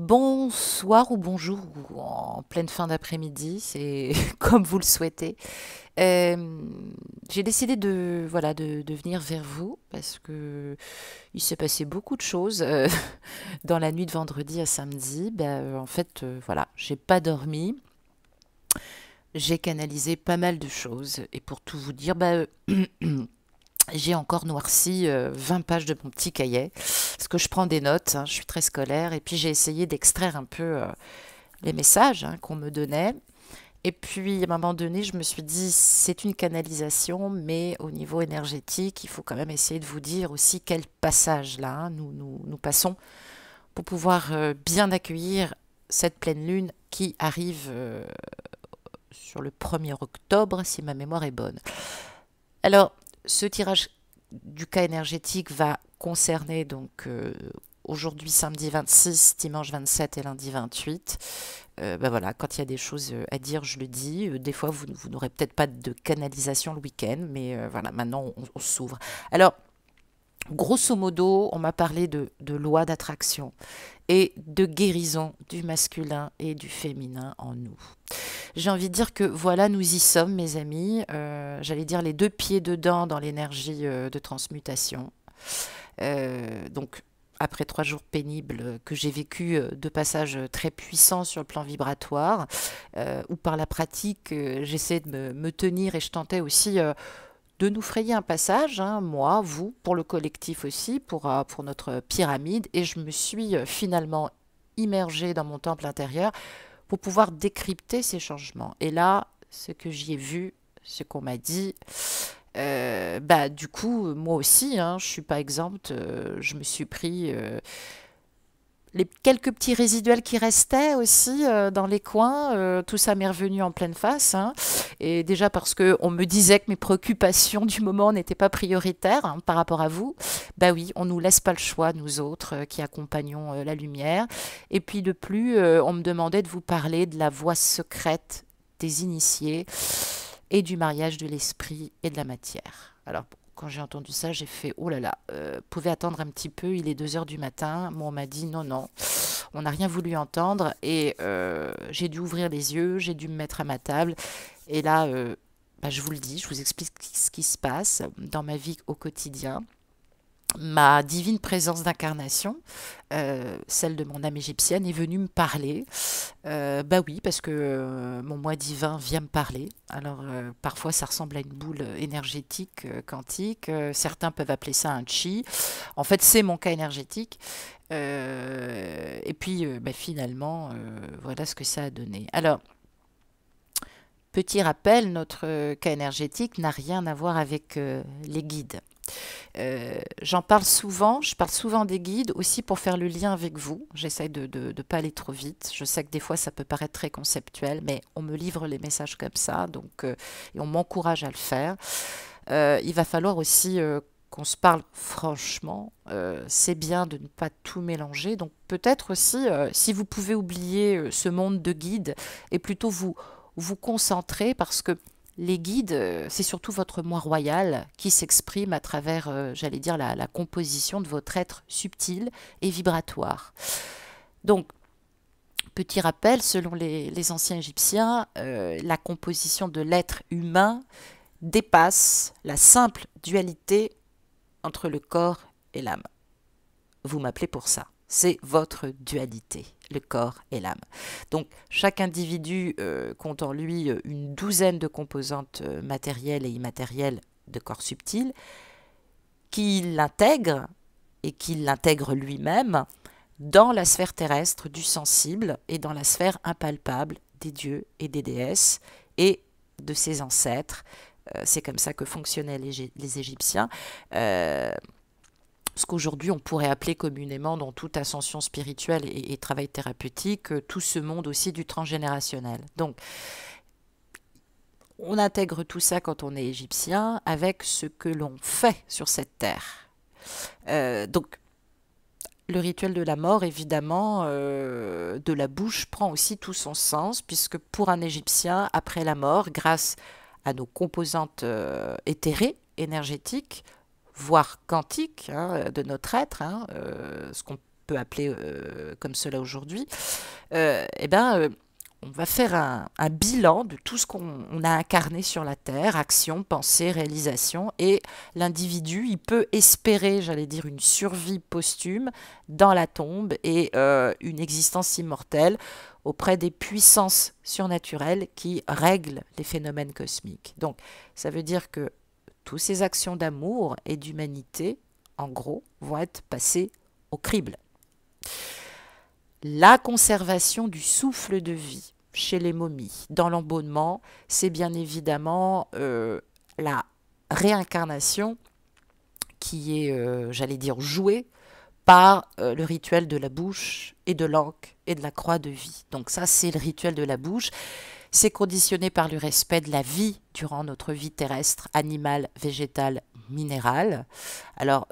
Bonsoir ou bonjour ou en pleine fin d'après-midi, c'est comme vous le souhaitez. Euh, j'ai décidé de venir vers vous parce que il s'est passé beaucoup de choses dans la nuit de vendredi à samedi. Voilà, j'ai pas dormi, j'ai canalisé pas mal de choses et pour tout vous dire, j'ai encore noirci 20 pages de mon petit cahier parce que je prends des notes, hein, je suis très scolaire et puis j'ai essayé d'extraire un peu les messages qu'on me donnait. Et puis, à un moment donné, je me suis dit, c'est une canalisation, mais au niveau énergétique, il faut quand même essayer de vous dire aussi quel passage là nous passons pour pouvoir bien accueillir cette pleine lune qui arrive sur le 1er octobre, si ma mémoire est bonne. Alors, ce tirage du cas énergétique va concerner aujourd'hui samedi 26, dimanche 27 et lundi 28. Voilà, quand il y a des choses à dire, je le dis. Des fois, vous n'aurez peut-être pas de canalisation le week-end, mais voilà, maintenant on s'ouvre. Alors, grosso modo, on m'a parlé de loi d'attraction et de guérison du masculin et du féminin en nous. J'ai envie de dire que voilà, nous y sommes, mes amis. J'allais dire les deux pieds dedans dans l'énergie de transmutation. Donc, après 3 jours pénibles que j'ai vécu de passages très puissants sur le plan vibratoire, où par la pratique, j'essaie de me tenir et je tentais aussi de nous frayer un passage, hein, moi, vous, pour le collectif aussi, pour notre pyramide, et je me suis finalement immergée dans mon temple intérieur pour pouvoir décrypter ces changements. Et là, ce que j'y ai vu, ce qu'on m'a dit, du coup, moi aussi, hein, je suis pas exempte. Je me suis pris les quelques petits résiduels qui restaient aussi dans les coins. Tout ça m'est revenu en pleine face. Hein. Et déjà parce que on me disait que mes préoccupations du moment n'étaient pas prioritaires hein, par rapport à vous. Bah oui, on nous laisse pas le choix, nous autres qui accompagnons la lumière. Et puis de plus, on me demandait de vous parler de la voie secrète des initiés et du mariage de l'esprit et de la matière. Alors, quand j'ai entendu ça, j'ai fait oh là là, pouvez attendre un petit peu, il est 2 heures du matin. Moi, on m'a dit non, non, on n'a rien voulu entendre et j'ai dû ouvrir les yeux, j'ai dû me mettre à ma table. Et là, je vous le dis, je vous explique ce qui se passe dans ma vie au quotidien. Ma divine présence d'incarnation, celle de mon âme égyptienne, est venue me parler. Oui, parce que mon moi divin vient me parler. Alors, parfois, ça ressemble à une boule énergétique quantique. Certains peuvent appeler ça un chi. En fait, c'est mon cas énergétique. Et puis, finalement, voilà ce que ça a donné. Alors, petit rappel, notre cas énergétique n'a rien à voir avec les guides. J'en parle souvent, je parle souvent des guides aussi pour faire le lien avec vous. J'essaie de ne pas aller trop vite. Je sais que des fois ça peut paraître très conceptuel, mais on me livre les messages comme ça, et on m'encourage à le faire. Il va falloir aussi qu'on se parle franchement. C'est bien de ne pas tout mélanger. Donc peut-être aussi, si vous pouvez oublier ce monde de guides et plutôt vous concentrer parce que les guides, c'est surtout votre moi royal qui s'exprime à travers, j'allais dire, la composition de votre être subtil et vibratoire. Donc, petit rappel, selon les anciens Égyptiens, la composition de l'être humain dépasse la simple dualité entre le corps et l'âme. Vous m'appelez pour ça. C'est votre dualité, le corps et l'âme. Donc chaque individu compte en lui une douzaine de composantes matérielles et immatérielles de corps subtil qui l'intègrent et qui l'intègrent lui-même dans la sphère terrestre du sensible et dans la sphère impalpable des dieux et des déesses et de ses ancêtres. C'est comme ça que fonctionnaient les Égyptiens. Ce qu'aujourd'hui on pourrait appeler communément dans toute ascension spirituelle et travail thérapeutique, tout ce monde aussi du transgénérationnel. Donc, on intègre tout ça quand on est égyptien avec ce que l'on fait sur cette terre. Donc, le rituel de la mort, évidemment, de la bouche prend aussi tout son sens, puisque pour un Égyptien, après la mort, grâce à nos composantes éthérées, énergétiques, voire quantique de notre être, ce qu'on peut appeler comme cela aujourd'hui, on va faire un bilan de tout ce qu'on a incarné sur la Terre, action, pensée, réalisation, et l'individu, il peut espérer, j'allais dire, une survie posthume dans la tombe et une existence immortelle auprès des puissances surnaturelles qui règlent les phénomènes cosmiques. Donc, ça veut dire que toutes ces actions d'amour et d'humanité, en gros, vont être passées au crible. La conservation du souffle de vie chez les momies, dans l'embaumement, c'est bien évidemment la réincarnation qui est, j'allais dire, jouée par le rituel de la bouche et de l'anque et de la croix de vie. Donc ça, c'est le rituel de la bouche. C'est conditionné par le respect de la vie durant notre vie terrestre, animale, végétale, minérale. Alors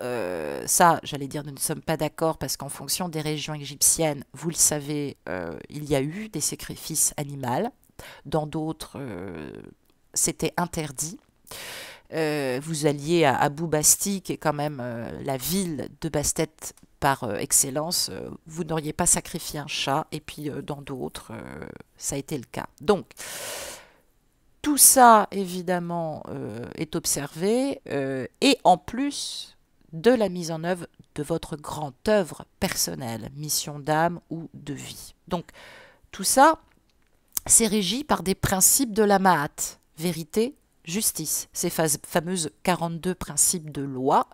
ça, j'allais dire, nous ne sommes pas d'accord parce qu'en fonction des régions égyptiennes, vous le savez, il y a eu des sacrifices animaux. Dans d'autres, c'était interdit. Vous alliez à Boubastik, qui est quand même la ville de Bastet par excellence, vous n'auriez pas sacrifié un chat, et puis dans d'autres, ça a été le cas. Donc, tout ça, évidemment, est observé, et en plus de la mise en œuvre de votre grande œuvre personnelle, mission d'âme ou de vie. Donc, tout ça, c'est régi par des principes de la Ma'at, vérité, justice, ces fameuses 42 principes de loi.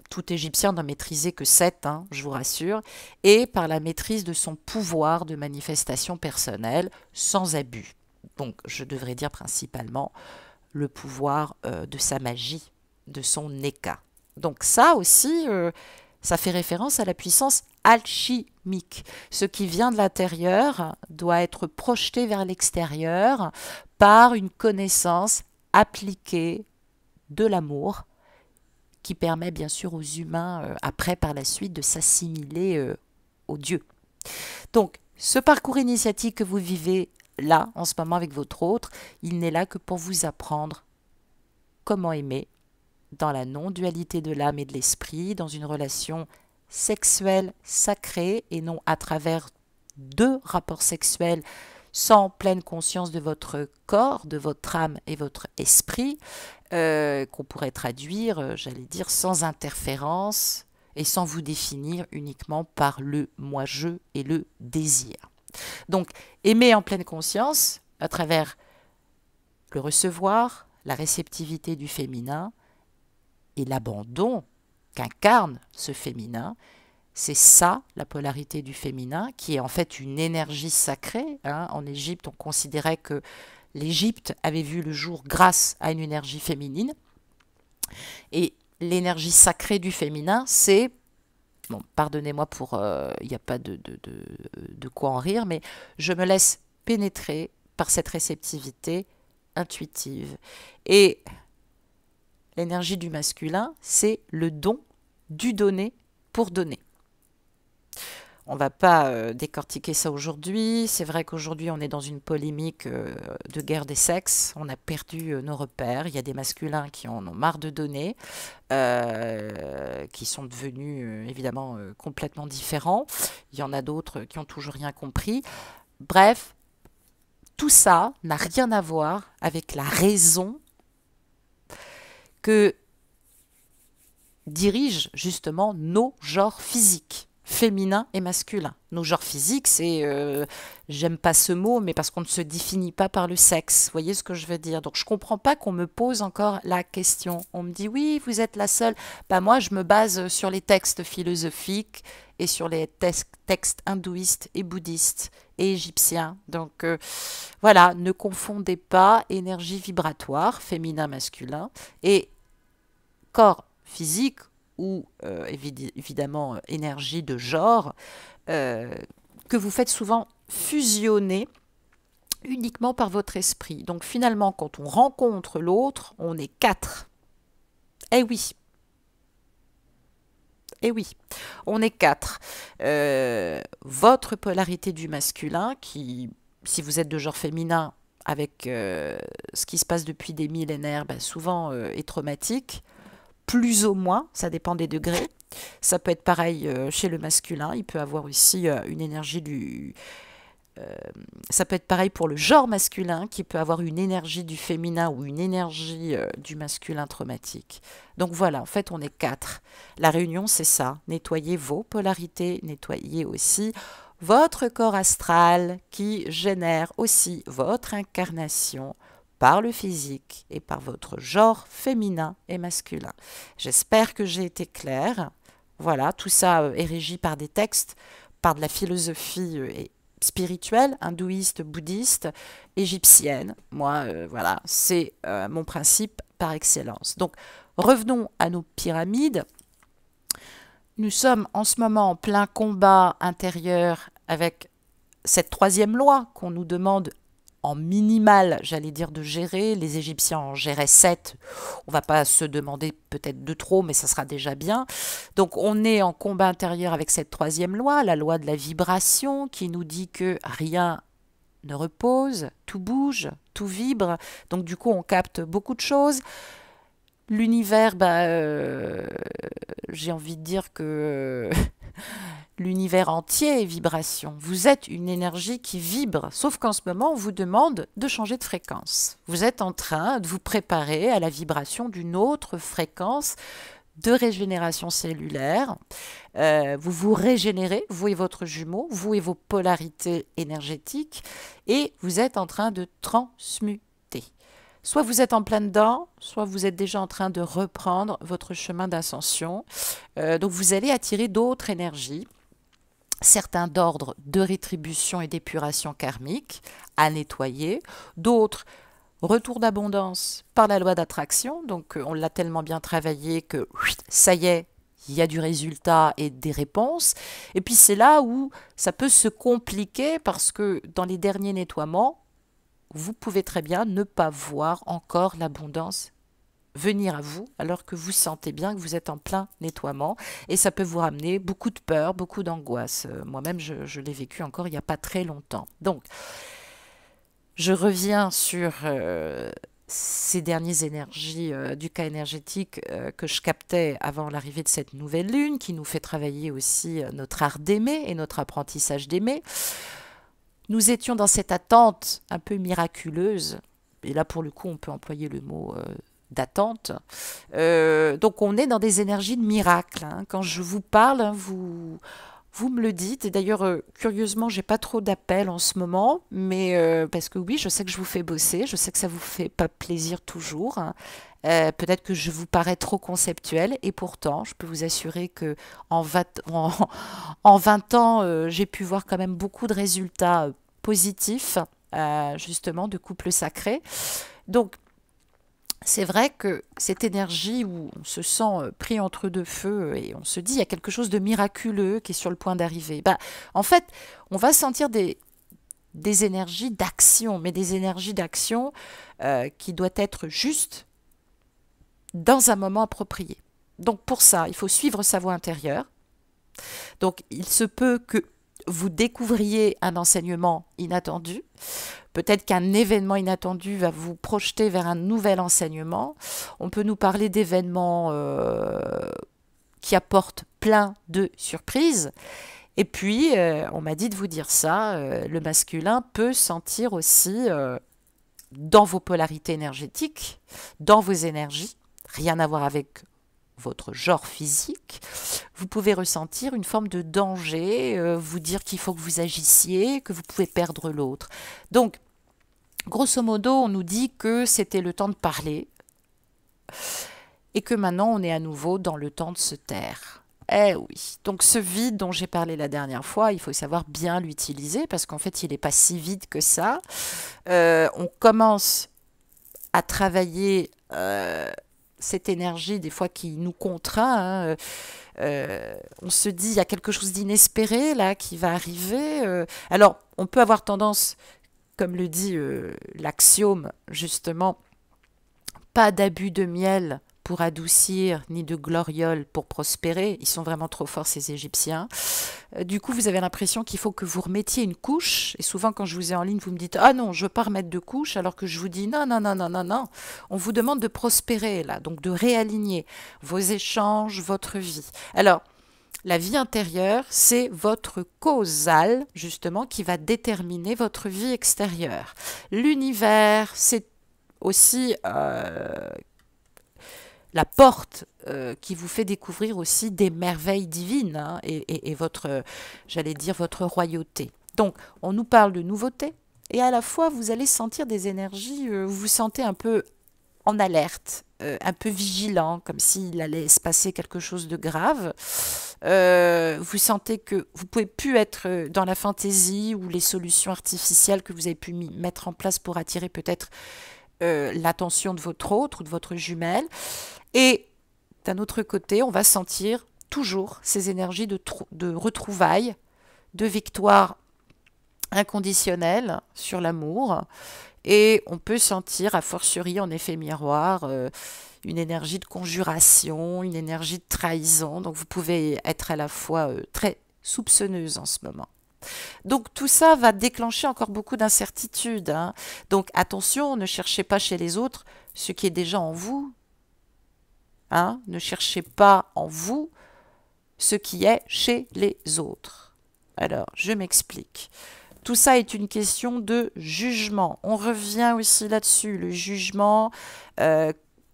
Tout Égyptien n'en maîtrisait que 7, hein, je vous rassure, et par la maîtrise de son pouvoir de manifestation personnelle, sans abus. Donc, je devrais dire principalement le pouvoir de sa magie, de son Neka. Donc ça aussi, ça fait référence à la puissance alchimique. Ce qui vient de l'intérieur doit être projeté vers l'extérieur par une connaissance appliquée de l'amour qui permet bien sûr aux humains, après, par la suite, de s'assimiler aux dieux. Donc, ce parcours initiatique que vous vivez là, en ce moment avec votre autre, il n'est là que pour vous apprendre comment aimer dans la non-dualité de l'âme et de l'esprit, dans une relation sexuelle sacrée et non à travers 2 rapports sexuels sans pleine conscience de votre corps, de votre âme et votre esprit, qu'on pourrait traduire, j'allais dire, sans interférence et sans vous définir uniquement par le moi-je et le désir. Donc, aimer en pleine conscience à travers le recevoir, la réceptivité du féminin et l'abandon qu'incarne ce féminin. C'est ça, la polarité du féminin, qui est en fait une énergie sacrée. Hein. En Égypte, on considérait que l'Égypte avait vu le jour grâce à une énergie féminine. Et l'énergie sacrée du féminin, c'est... Bon, pardonnez-moi pour... il n'y a pas de quoi en rire, mais je me laisse pénétrer par cette réceptivité intuitive. Et l'énergie du masculin, c'est le don du donner pour donner. On ne va pas décortiquer ça aujourd'hui. C'est vrai qu'aujourd'hui, on est dans une polémique de guerre des sexes. On a perdu nos repères. Il y a des masculins qui en ont marre de donner, qui sont devenus évidemment complètement différents. Il y en a d'autres qui n'ont toujours rien compris. Bref, tout ça n'a rien à voir avec la raison que dirigent justement nos genres physiques, féminin et masculin. Nos genres physiques, c'est, j'aime pas ce mot, mais parce qu'on ne se définit pas par le sexe. Vous voyez ce que je veux dire? Donc je comprends pas qu'on me pose encore la question. On me dit oui, vous êtes la seule. Bah moi, je me base sur les textes philosophiques et sur les textes hindouistes et bouddhistes et égyptiens. Donc voilà, ne confondez pas énergie vibratoire, féminin-masculin, et corps physique ou évidemment énergie de genre que vous faites souvent fusionner uniquement par votre esprit. Donc finalement, quand on rencontre l'autre, on est 4. Eh oui. Eh oui, on est 4. Votre polarité du masculin, qui, si vous êtes de genre féminin, avec ce qui se passe depuis des millénaires, souvent est traumatique, plus ou moins, ça dépend des degrés. Ça peut être pareil chez le masculin, il peut avoir aussi une énergie du... ça peut être pareil pour le genre masculin qui peut avoir une énergie du féminin ou une énergie du masculin traumatique. Donc voilà, en fait on est 4. La réunion c'est ça, nettoyer vos polarités, nettoyer aussi votre corps astral qui génère aussi votre incarnation par le physique et par votre genre féminin et masculin. J'espère que j'ai été claire. Voilà, tout ça est régi par des textes, par de la philosophie spirituelle, hindouiste, bouddhiste, égyptienne. Moi, voilà, c'est mon principe par excellence. Donc, revenons à nos pyramides. Nous sommes en ce moment en plein combat intérieur avec cette troisième loi qu'on nous demande en minimal, j'allais dire, de gérer. Les Égyptiens en géraient 7. On ne va pas se demander peut-être de trop, mais ça sera déjà bien. Donc on est en combat intérieur avec cette troisième loi, la loi de la vibration, qui nous dit que rien ne repose, tout bouge, tout vibre. Donc du coup, on capte beaucoup de choses. L'univers, j'ai envie de dire que l'univers entier est vibration. Vous êtes une énergie qui vibre, sauf qu'en ce moment, on vous demande de changer de fréquence. Vous êtes en train de vous préparer à la vibration d'une autre fréquence de régénération cellulaire. Vous vous régénérez, vous et votre jumeau, vous et vos polarités énergétiques, et vous êtes en train de transmuter. Soit vous êtes en plein dedans, soit vous êtes déjà en train de reprendre votre chemin d'ascension. Donc vous allez attirer d'autres énergies, certains d'ordre de rétribution et d'épuration karmique à nettoyer, d'autres retour d'abondance par la loi d'attraction. Donc on l'a tellement bien travaillé que ça y est, il y a du résultat et des réponses. Et puis c'est là où ça peut se compliquer parce que dans les derniers nettoiements, vous pouvez très bien ne pas voir encore l'abondance venir à vous alors que vous sentez bien que vous êtes en plein nettoiement et ça peut vous ramener beaucoup de peur, beaucoup d'angoisse. Moi-même, je l'ai vécu encore il n'y a pas très longtemps. Donc, je reviens sur ces dernières énergies du cas énergétique que je captais avant l'arrivée de cette nouvelle lune qui nous fait travailler aussi notre art d'aimer et notre apprentissage d'aimer. Nous étions dans cette attente un peu miraculeuse, et là pour le coup on peut employer le mot d'attente. Donc on est dans des énergies de miracle. Hein. Quand je vous parle, hein, vous me le dites. Et d'ailleurs, curieusement, j'ai pas trop d'appels en ce moment, mais parce que oui, je sais que je vous fais bosser, je sais que ça vous fait pas plaisir toujours. Hein. Peut-être que je vous parais trop conceptuel, et pourtant, je peux vous assurer que en 20 ans, j'ai pu voir quand même beaucoup de résultats positifs, justement, de couples sacrés. Donc, c'est vrai que cette énergie où on se sent pris entre deux feux et on se dit il y a quelque chose de miraculeux qui est sur le point d'arriver. En fait, on va sentir des énergies d'action, mais des énergies d'action qui doivent être justes dans un moment approprié. Donc pour ça, il faut suivre sa voie intérieure. Donc il se peut que vous découvriez un enseignement inattendu. Peut-être qu'un événement inattendu va vous projeter vers un nouvel enseignement. On peut nous parler d'événements qui apportent plein de surprises. Et puis, on m'a dit de vous dire ça, le masculin peut sentir aussi dans vos polarités énergétiques, dans vos énergies, rien à voir avec votre genre physique, vous pouvez ressentir une forme de danger, vous dire qu'il faut que vous agissiez, que vous pouvez perdre l'autre. Donc, grosso modo, on nous dit que c'était le temps de parler et que maintenant on est à nouveau dans le temps de se taire. Eh oui, donc ce vide dont j'ai parlé la dernière fois, il faut savoir bien l'utiliser parce qu'en fait il n'est pas si vide que ça. On commence à travailler cette énergie des fois qui nous contraint. Hein, on se dit il y a quelque chose d'inespéré là qui va arriver. Alors on peut avoir tendance, comme le dit l'axiome justement, pas d'abus de miel pour adoucir, ni de gloriole pour prospérer. Ils sont vraiment trop forts ces Égyptiens. Du coup, vous avez l'impression qu'il faut que vous remettiez une couche. Et souvent, quand je vous ai en ligne, vous me dites: ah non, je veux pas remettre de couche, alors que je vous dis: non, non, non, non, non, non. On vous demande de prospérer, là, donc de réaligner vos échanges, votre vie. Alors, la vie intérieure, c'est votre causal, justement, qui va déterminer votre vie extérieure. L'univers, c'est aussi la porte qui vous fait découvrir aussi des merveilles divines, hein, et votre, j'allais dire, votre royauté. Donc, on nous parle de nouveautés, et à la fois, vous allez sentir des énergies, vous vous sentez un peu en alerte, un peu vigilant, comme s'il allait se passer quelque chose de grave. Vous sentez que vous pouvez plus être dans la fantaisie ou les solutions artificielles que vous avez pu mettre en place pour attirer peut-être l'attention de votre autre ou de votre jumelle. Et d'un autre côté, on va sentir toujours ces énergies de retrouvailles, de victoire inconditionnelle sur l'amour. Et on peut sentir, a fortiori en effet miroir, une énergie de conjuration, une énergie de trahison. Donc vous pouvez être à la fois très soupçonneuse en ce moment. Donc tout ça va déclencher encore beaucoup d'incertitudes, hein. Donc attention, ne cherchez pas chez les autres ce qui est déjà en vous, hein. Ne cherchez pas en vous ce qui est chez les autres. Alors, je m'explique. Tout ça est une question de jugement. On revient aussi là-dessus. Le jugement,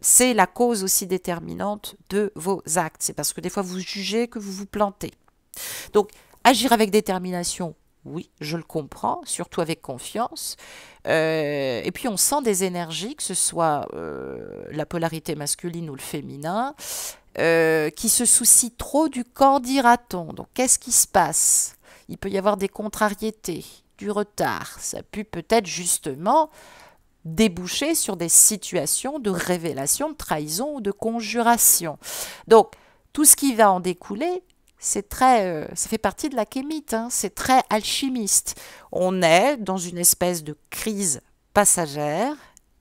c'est la cause aussi déterminante de vos actes. C'est parce que des fois, vous jugez que vous vous plantez. Donc, agir avec détermination, oui, je le comprends, surtout avec confiance. Et puis, on sent des énergies, que ce soit la polarité masculine ou le féminin, qui se soucient trop du qu'en dira-t-on. Donc, qu'est-ce qui se passe? Il peut y avoir des contrariétés, du retard. Ça peut-être justement déboucher sur des situations de révélation, de trahison ou de conjuration. Donc, tout ce qui va en découler, c'est très, ça fait partie de la kémite, hein, c'est très alchimiste. On est dans une espèce de crise passagère,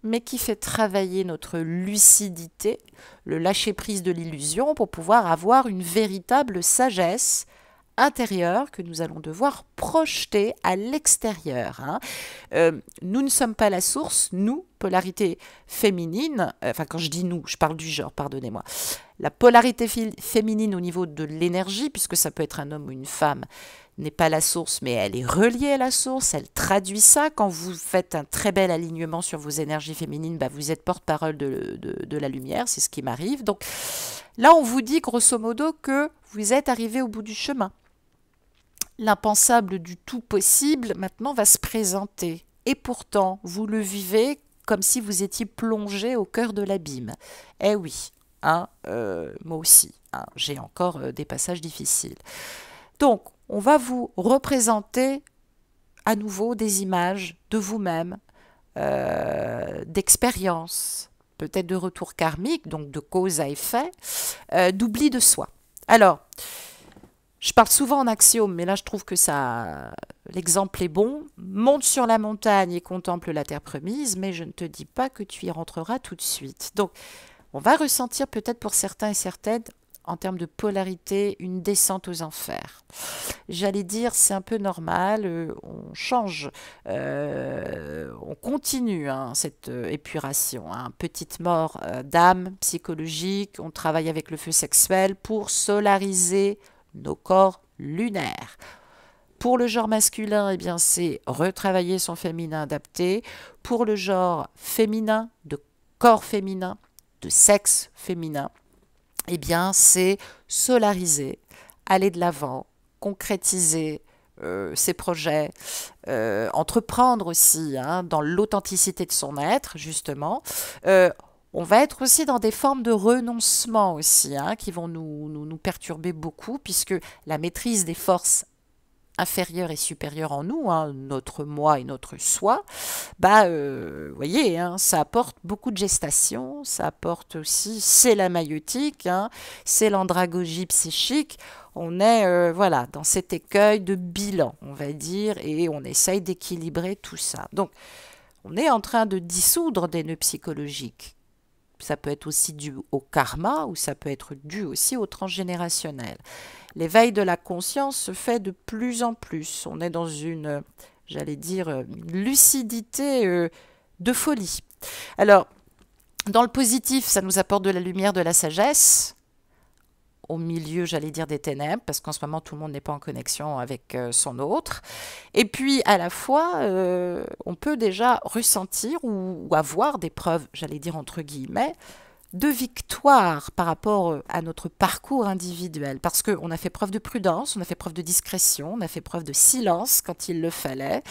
mais qui fait travailler notre lucidité, le lâcher-prise de l'illusion, pour pouvoir avoir une véritable sagesse intérieure que nous allons devoir projeter à l'extérieur, hein. Nous ne sommes pas la source, nous, polarité féminine, enfin quand je dis nous, je parle du genre, pardonnez-moi. La polarité féminine au niveau de l'énergie, puisque ça peut être un homme ou une femme, n'est pas la source, mais elle est reliée à la source, elle traduit ça. Quand vous faites un très bel alignement sur vos énergies féminines, bah vous êtes porte-parole de la lumière, c'est ce qui m'arrive. Donc là, on vous dit grosso modo que vous êtes arrivé au bout du chemin. L'impensable du tout possible maintenant va se présenter. Et pourtant, vous le vivez comme si vous étiez plongé au cœur de l'abîme. Eh oui, hein, moi aussi, hein, j'ai encore des passages difficiles. Donc, on va vous représenter à nouveau des images de vous-même, d'expériences, peut-être de retour karmique, donc de cause à effet, d'oubli de soi. Alors, je parle souvent en axiome, mais là je trouve que ça, l'exemple est bon. Monte sur la montagne et contemple la terre promise, mais je ne te dis pas que tu y rentreras tout de suite. Donc, on va ressentir peut-être pour certains et certaines, en termes de polarité, une descente aux enfers. J'allais dire, c'est un peu normal, on change, on continue, hein, cette épuration, hein. Petite mort d'âme psychologique, on travaille avec le feu sexuel pour solariser nos corps lunaires. Pour le genre masculin, eh bien, c'est retravailler son féminin adapté. Pour le genre féminin, de corps féminin, de sexe féminin, eh bien, c'est solariser, aller de l'avant, concrétiser ses projets, entreprendre aussi, hein, dans l'authenticité de son être, justement. On va être aussi dans des formes de renoncement aussi, hein, qui vont nous perturber beaucoup, puisque la maîtrise des forces inférieures et supérieures en nous, hein, notre moi et notre soi, bah, voyez, hein, ça apporte beaucoup de gestation, ça apporte aussi, c'est la maïeutique, hein, c'est l'andragogie psychique. On est voilà, dans cet écueil de bilan, on va dire, et on essaye d'équilibrer tout ça. Donc, on est en train de dissoudre des nœuds psychologiques. Ça peut être aussi dû au karma ou ça peut être dû aussi au transgénérationnel. L'éveil de la conscience se fait de plus en plus. On est dans une, j'allais dire, une lucidité de folie. Alors, dans le positif, ça nous apporte de la lumière, de la sagesse, au milieu, j'allais dire, des ténèbres, parce qu'en ce moment, tout le monde n'est pas en connexion avec son autre. Et puis, à la fois, on peut déjà ressentir ou avoir des preuves, j'allais dire entre guillemets, de victoire par rapport à notre parcours individuel, parce qu'on a fait preuve de prudence, on a fait preuve de discrétion, on a fait preuve de silence quand il le fallait.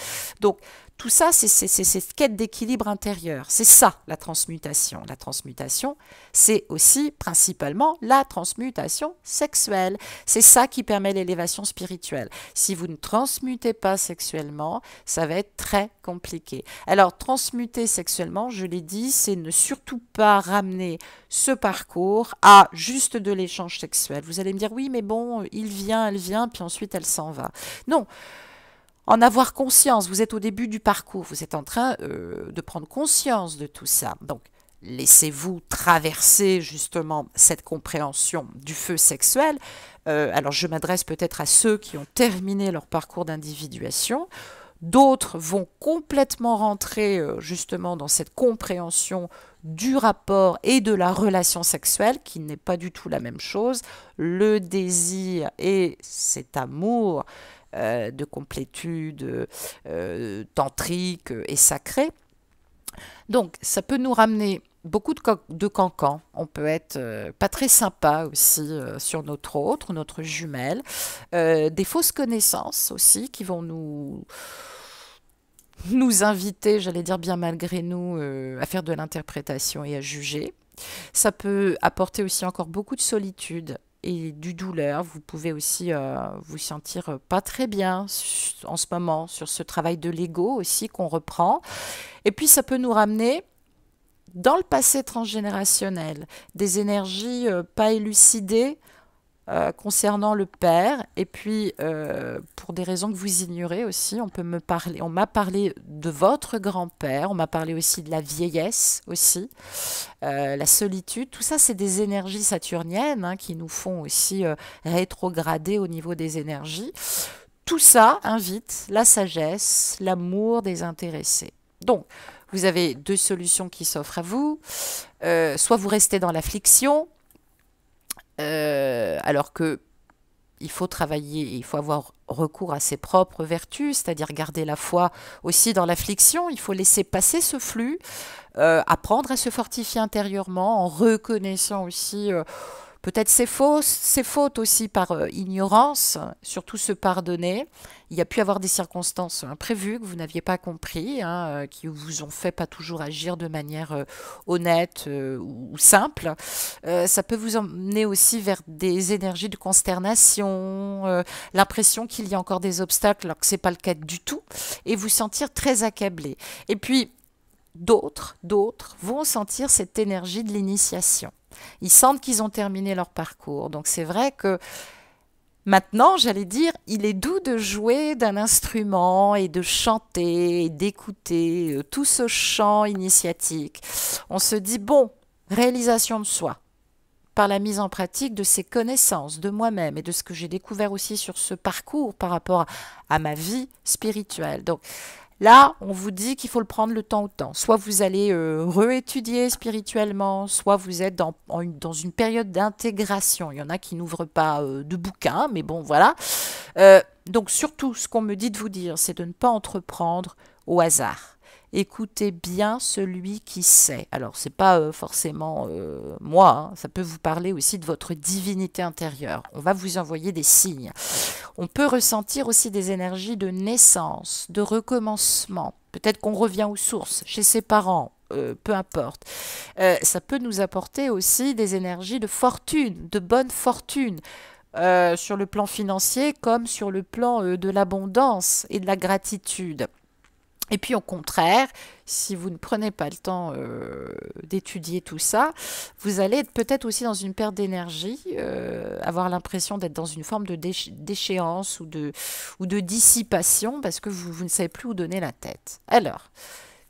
Donc, tout ça, c'est cette quête d'équilibre intérieur. C'est ça, la transmutation. La transmutation, c'est aussi principalement la transmutation sexuelle. C'est ça qui permet l'élévation spirituelle. Si vous ne transmutez pas sexuellement, ça va être très compliqué. Alors, transmuter sexuellement, je l'ai dit, c'est ne surtout pas ramener ce parcours à juste de l'échange sexuel. Vous allez me dire, oui, mais bon, il vient, elle vient, puis ensuite elle s'en va. Non. En avoir conscience, vous êtes au début du parcours, vous êtes en train de prendre conscience de tout ça. Donc, laissez-vous traverser justement cette compréhension du feu sexuel. Alors, je m'adresse peut-être à ceux qui ont terminé leur parcours d'individuation. D'autres vont complètement rentrer justement dans cette compréhension du rapport et de la relation sexuelle, qui n'est pas du tout la même chose. Le désir et cet amour de complétude tantrique et sacrée. Donc, ça peut nous ramener beaucoup de cancans. On peut être pas très sympa aussi sur notre jumelle. Des fausses connaissances aussi qui vont nous inviter, j'allais dire bien malgré nous, à faire de l'interprétation et à juger. Ça peut apporter aussi encore beaucoup de solitude et du douleur. Vous pouvez aussi vous sentir pas très bien en ce moment sur ce travail de l'ego aussi qu'on reprend. Et puis ça peut nous ramener dans le passé transgénérationnel, des énergies pas élucidées concernant le père. Et puis pour des raisons que vous ignorez aussi, on m'a parlé de votre grand-père, on m'a parlé aussi de la vieillesse aussi, la solitude. Tout ça, c'est des énergies saturniennes qui nous font aussi rétrograder au niveau des énergies. Tout ça invite la sagesse, l'amour désintéressé. Donc, vous avez deux solutions qui s'offrent à vous. Soit vous restez dans l'affliction, alors que il faut travailler, il faut avoir recours à ses propres vertus, c'est-à-dire garder la foi aussi dans l'affliction. Il faut laisser passer ce flux, apprendre à se fortifier intérieurement en reconnaissant aussi peut-être ses fautes aussi par ignorance, surtout se pardonner. Il y a pu avoir des circonstances imprévues que vous n'aviez pas compris, qui vous ont fait pas toujours agir de manière honnête ou simple. Ça peut vous emmener aussi vers des énergies de consternation, l'impression qu'il y a encore des obstacles alors que ce n'est pas le cas du tout, et vous sentir très accablé. Et puis, d'autres vont sentir cette énergie de l'initiation. Ils sentent qu'ils ont terminé leur parcours. Donc c'est vrai que maintenant, j'allais dire, il est doux de jouer d'un instrument et de chanter et d'écouter tout ce chant initiatique. On se dit, bon, réalisation de soi, par la mise en pratique de ces connaissances de moi-même et de ce que j'ai découvert aussi sur ce parcours par rapport à ma vie spirituelle. Donc, là, on vous dit qu'il faut le prendre le temps au temps. Soit vous allez réétudier spirituellement, soit vous êtes dans une période d'intégration. Il y en a qui n'ouvrent pas de bouquins, mais bon, voilà. Donc surtout, ce qu'on me dit de vous dire, c'est de ne pas entreprendre au hasard. Écoutez bien celui qui sait. Alors, ce n'est pas forcément moi, ça peut vous parler aussi de votre divinité intérieure. On va vous envoyer des signes. On peut ressentir aussi des énergies de naissance, de recommencement. Peut-être qu'on revient aux sources, chez ses parents, peu importe. Ça peut nous apporter aussi des énergies de fortune, de bonne fortune. Sur le plan financier comme sur le plan de l'abondance et de la gratitude. Et puis au contraire, si vous ne prenez pas le temps d'étudier tout ça, vous allez être peut-être aussi dans une perte d'énergie, avoir l'impression d'être dans une forme de déchéance ou de dissipation parce que vous ne savez plus où donner la tête. Alors,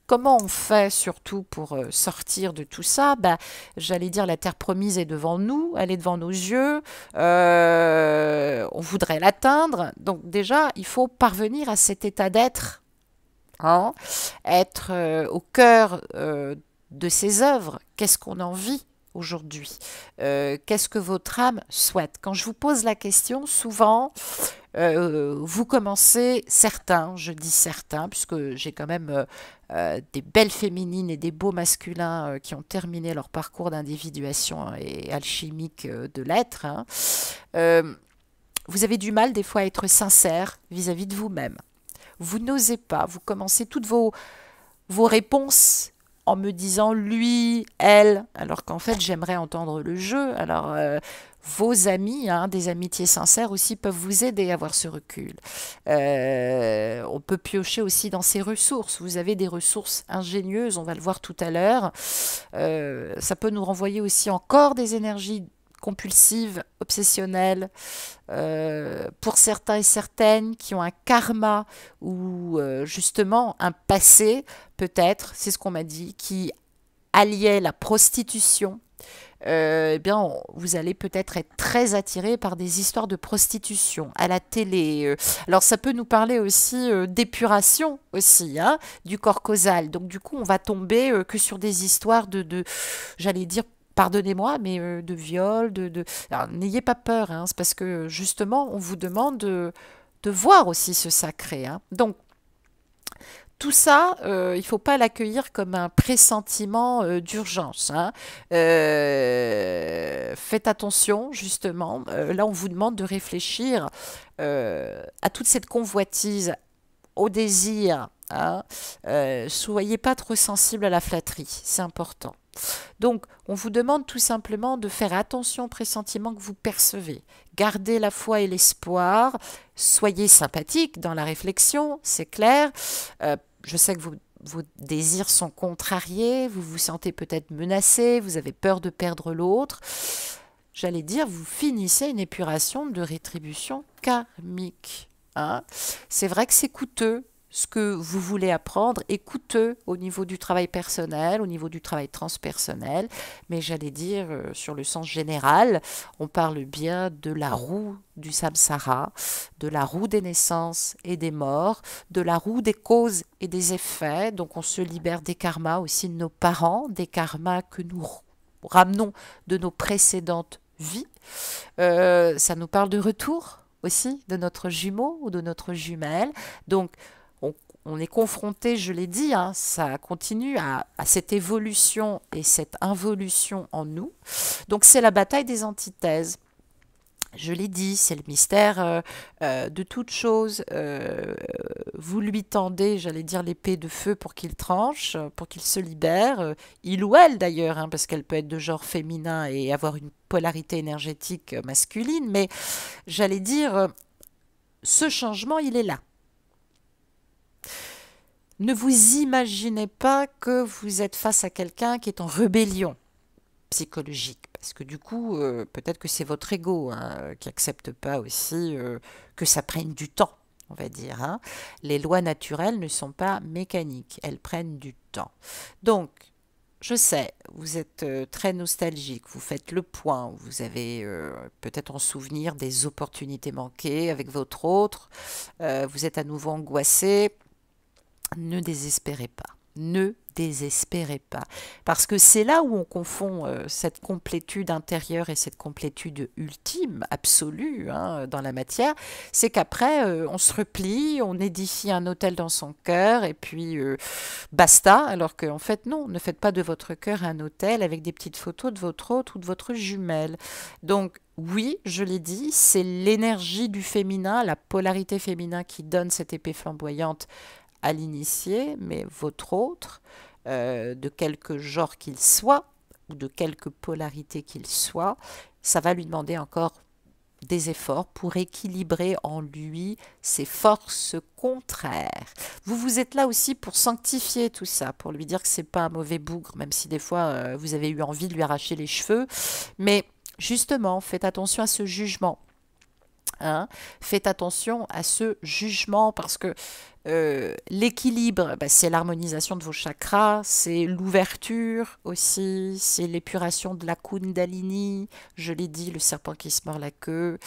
Comment on fait surtout pour sortir de tout ça? Bah, j'allais dire, la terre promise est devant nous, elle est devant nos yeux, on voudrait l'atteindre. Donc déjà, il faut parvenir à cet état d'être, hein, être au cœur de ses œuvres. Qu'est-ce qu'on en vit aujourd'hui? Qu'est-ce que votre âme souhaite? Quand je vous pose la question, souvent, vous commencez, certains, je dis certains, puisque j'ai quand même des belles féminines et des beaux masculins qui ont terminé leur parcours d'individuation et alchimique de l'être, hein, euh, vous avez du mal des fois à être sincère vis-à-vis de vous-même. Vous n'osez pas, vous commencez toutes vos réponses en me disant lui, elle, alors qu'en fait j'aimerais entendre le jeu. Alors vos amis, hein, des amitiés sincères aussi peuvent vous aider à avoir ce recul. On peut piocher aussi dans ses ressources. Vous avez des ressources ingénieuses, on va le voir tout à l'heure. Ça peut nous renvoyer aussi encore des énergies compulsives, obsessionnelles, pour certains et certaines qui ont un karma ou justement un passé, peut-être, c'est ce qu'on m'a dit, qui alliait la prostitution. Eh bien, vous allez peut-être être très attiré par des histoires de prostitution à la télé. Alors, ça peut nous parler aussi d'épuration aussi, hein, du corps causal. Donc, du coup, on va tomber que sur des histoires j'allais dire, pardonnez-moi, mais de viol, Alors, n'ayez pas peur, hein, c'est parce que justement, on vous demande de voir aussi ce sacré, hein. Donc, tout ça, il ne faut pas l'accueillir comme un pressentiment d'urgence, hein. Faites attention, justement. Là, on vous demande de réfléchir à toute cette convoitise, au désir, hein. Soyez pas trop sensible à la flatterie, c'est important. Donc, on vous demande tout simplement de faire attention aux pressentiments que vous percevez. Gardez la foi et l'espoir. Soyez sympathique dans la réflexion, c'est clair. Je sais que vos désirs sont contrariés, vous vous sentez peut-être menacé, vous avez peur de perdre l'autre. J'allais dire, vous finissez une épuration de rétribution karmique, hein. C'est vrai que c'est coûteux. Ce que vous voulez apprendre est coûteux au niveau du travail personnel, au niveau du travail transpersonnel, mais j'allais dire, sur le sens général, on parle bien de la roue du samsara, de la roue des naissances et des morts, de la roue des causes et des effets. Donc on se libère des karmas aussi de nos parents, des karmas que nous ramenons de nos précédentes vies. Ça nous parle de retour aussi de notre jumeau ou de notre jumelle. Donc on est confronté, je l'ai dit, hein, ça continue à cette évolution et cette involution en nous. Donc c'est la bataille des antithèses. Je l'ai dit, c'est le mystère de toute chose. Vous lui tendez, j'allais dire, l'épée de feu pour qu'il tranche, pour qu'il se libère. Il ou elle d'ailleurs, hein, parce qu'elle peut être de genre féminin et avoir une polarité énergétique masculine. Mais j'allais dire, ce changement, il est là. Ne vous imaginez pas que vous êtes face à quelqu'un qui est en rébellion psychologique, parce que du coup, peut-être que c'est votre ego, hein, qui n'accepte pas aussi que ça prenne du temps, on va dire, hein. Les lois naturelles ne sont pas mécaniques, elles prennent du temps. Donc, je sais, vous êtes très nostalgique, vous faites le point, vous avez peut-être en souvenir des opportunités manquées avec votre autre, vous êtes à nouveau angoissé. Ne désespérez pas, ne désespérez pas, parce que c'est là où on confond cette complétude intérieure et cette complétude ultime, absolue, hein, dans la matière, c'est qu'après on se replie, on édifie un hôtel dans son cœur et puis basta, alors qu'en fait non, ne faites pas de votre cœur un hôtel avec des petites photos de votre autre ou de votre jumelle. Donc oui, je l'ai dit, c'est l'énergie du féminin, la polarité féminin qui donne cette épée flamboyante à l'initié, mais votre autre, de quelque genre qu'il soit, ou de quelque polarité qu'il soit, ça va lui demander encore des efforts pour équilibrer en lui ses forces contraires. Vous êtes là aussi pour sanctifier tout ça, pour lui dire que c'est pas un mauvais bougre, même si des fois vous avez eu envie de lui arracher les cheveux, mais justement, faites attention à ce jugement. hein. Faites attention à ce jugement parce que l'équilibre, bah, c'est l'harmonisation de vos chakras, c'est l'ouverture aussi, c'est l'épuration de la Kundalini. Je l'ai dit, le serpent qui se mord la queue.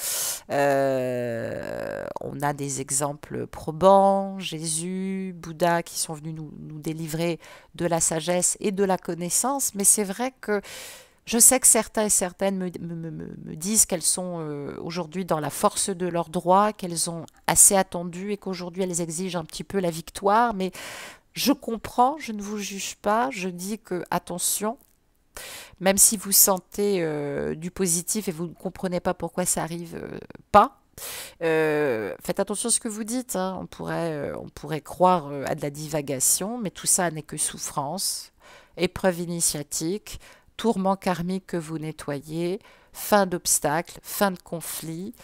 On a des exemples probants, Jésus, Bouddha, qui sont venus nous délivrer de la sagesse et de la connaissance. Mais c'est vrai que je sais que certains et certaines me disent qu'elles sont aujourd'hui dans la force de leurs droits, qu'elles ont assez attendu et qu'aujourd'hui elles exigent un petit peu la victoire. Mais je comprends, je ne vous juge pas, je dis que attention, même si vous sentez du positif et vous ne comprenez pas pourquoi ça arrive pas. Faites attention à ce que vous dites, hein. On pourrait croire à de la divagation, mais tout ça n'est que souffrance, épreuve initiatique, tourment karmique que vous nettoyez, fin d'obstacle, fin de conflit.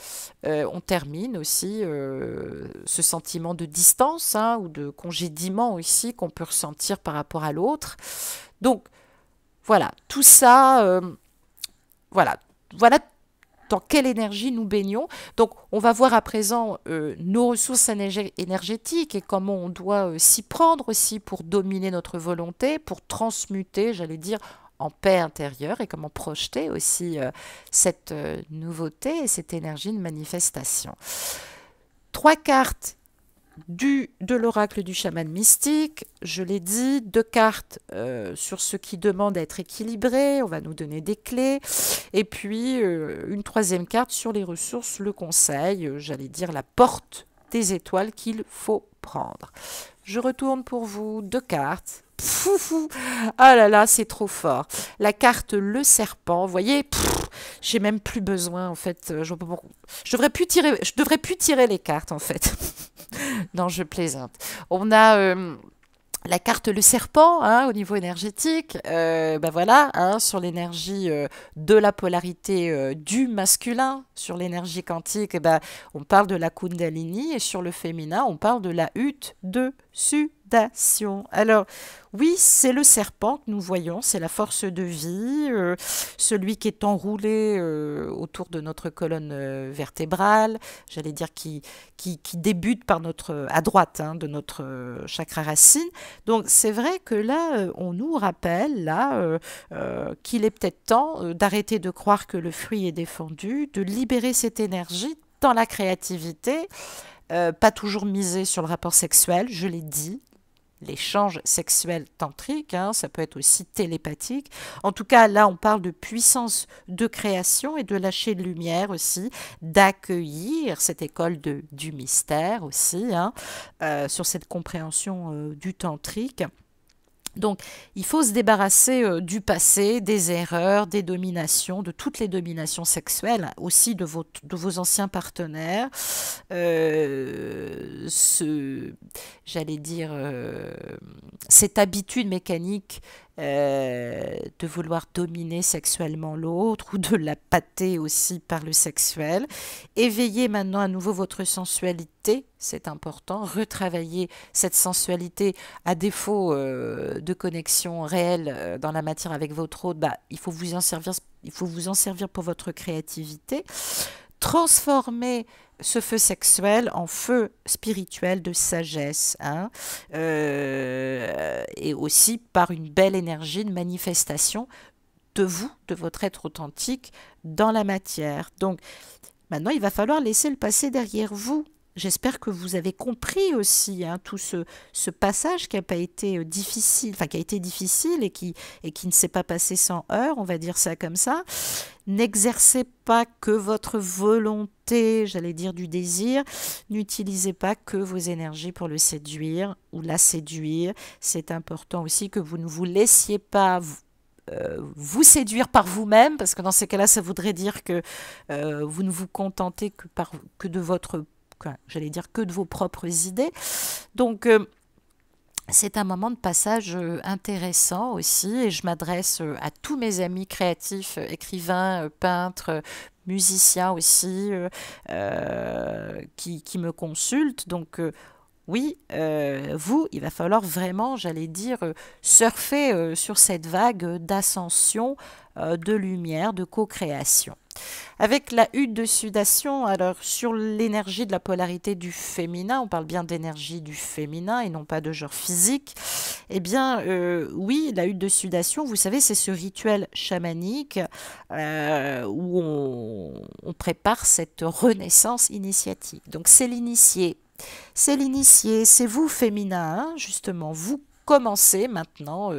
On termine aussi ce sentiment de distance, hein, ou de congédiement aussi qu'on peut ressentir par rapport à l'autre. Donc voilà, tout ça, voilà, voilà dans quelle énergie nous baignons. Donc, on va voir à présent nos ressources énergétiques et comment on doit s'y prendre aussi pour dominer notre volonté, pour transmuter, j'allais dire, en paix intérieure et comment projeter aussi cette nouveauté et cette énergie de manifestation. 3 cartes de l'oracle du chaman mystique, je l'ai dit, 2 cartes sur ce qui demande à être équilibré, on va nous donner des clés, et puis une 3e carte sur les ressources, le conseil, j'allais dire la porte des étoiles qu'il faut prendre. Je retourne pour vous 2 cartes. Pfou, ah là là, c'est trop fort. La carte le serpent, vous voyez, j'ai même plus besoin en fait. Je devrais plus tirer les cartes en fait. Non, je plaisante. On a la carte le serpent, hein, au niveau énergétique, ben voilà, hein, sur l'énergie de la polarité du masculin, sur l'énergie quantique, ben, on parle de la Kundalini, et sur le féminin, on parle de la hutte de sudation. Alors, oui, c'est le serpent que nous voyons, c'est la force de vie, celui qui est enroulé autour de notre colonne vertébrale, j'allais dire qui débute par à droite, hein, de notre chakra racine. Donc c'est vrai que là, on nous rappelle là qu'il est peut-être temps d'arrêter de croire que le fruit est défendu, de libérer cette énergie dans la créativité, pas toujours miser sur le rapport sexuel, je l'ai dit. L'échange sexuel tantrique, hein, ça peut être aussi télépathique. En tout cas, là, on parle de puissance de création et de lâcher de lumière aussi, d'accueillir cette école du mystère aussi, hein, sur cette compréhension du tantrique. Donc, il faut se débarrasser du passé, des erreurs, des dominations, de toutes les dominations sexuelles, aussi de vos anciens partenaires. J'allais dire, cette habitude mécanique de vouloir dominer sexuellement l'autre ou de la pâter aussi par le sexuel. Éveillez maintenant à nouveau votre sensualité, c'est important. Retravailler cette sensualité à défaut de connexion réelle dans la matière avec votre autre. Bah, il faut vous en servir pour votre créativité. Transformer ce feu sexuel en feu spirituel de sagesse, hein, et aussi par une belle énergie de manifestation de vous, de votre être authentique dans la matière. Donc maintenant, il va falloir laisser le passé derrière vous. J'espère que vous avez compris aussi, hein, tout ce passage qui n'a pas été difficile, enfin qui a été difficile et qui ne s'est pas passé sans heurts, on va dire ça comme ça. N'exercez pas que votre volonté, j'allais dire du désir. N'utilisez pas que vos énergies pour le séduire ou la séduire. C'est important aussi que vous ne vous laissiez pas vous séduire par vous-même, parce que dans ces cas-là, ça voudrait dire que vous ne vous contentez que de votre, j'allais dire que de vos propres idées. Donc, c'est un moment de passage intéressant aussi, et je m'adresse à tous mes amis créatifs, écrivains, peintres, musiciens aussi, qui me consultent. Donc, oui, vous, il va falloir vraiment, j'allais dire, surfer sur cette vague d'ascension, de lumière, de co-création. Avec la hutte de sudation, alors sur l'énergie de la polarité du féminin, on parle bien d'énergie du féminin et non pas de genre physique, eh bien oui, la hutte de sudation, vous savez, c'est ce rituel chamanique où on prépare cette renaissance initiatique. Donc c'est l'initié, c'est vous féminin, hein, justement, vous commencez maintenant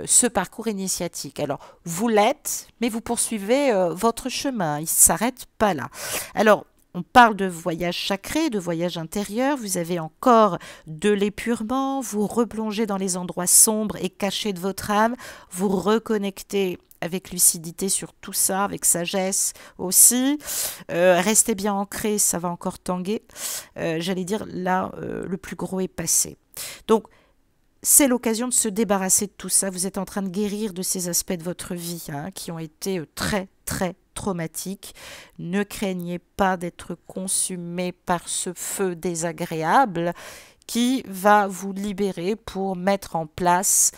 ce parcours initiatique. Alors, vous l'êtes, mais vous poursuivez votre chemin, il ne s'arrête pas là. Alors, on parle de voyage sacré, de voyage intérieur, vous avez encore de l'épurement, vous replongez dans les endroits sombres et cachés de votre âme, vous reconnectez avec lucidité sur tout ça, avec sagesse aussi. Restez bien ancré, ça va encore tanguer. J'allais dire, là, le plus gros est passé. Donc, c'est l'occasion de se débarrasser de tout ça. Vous êtes en train de guérir de ces aspects de votre vie hein, qui ont été très, très traumatiques. Ne craignez pas d'être consumé par ce feu désagréable qui va vous libérer pour mettre en place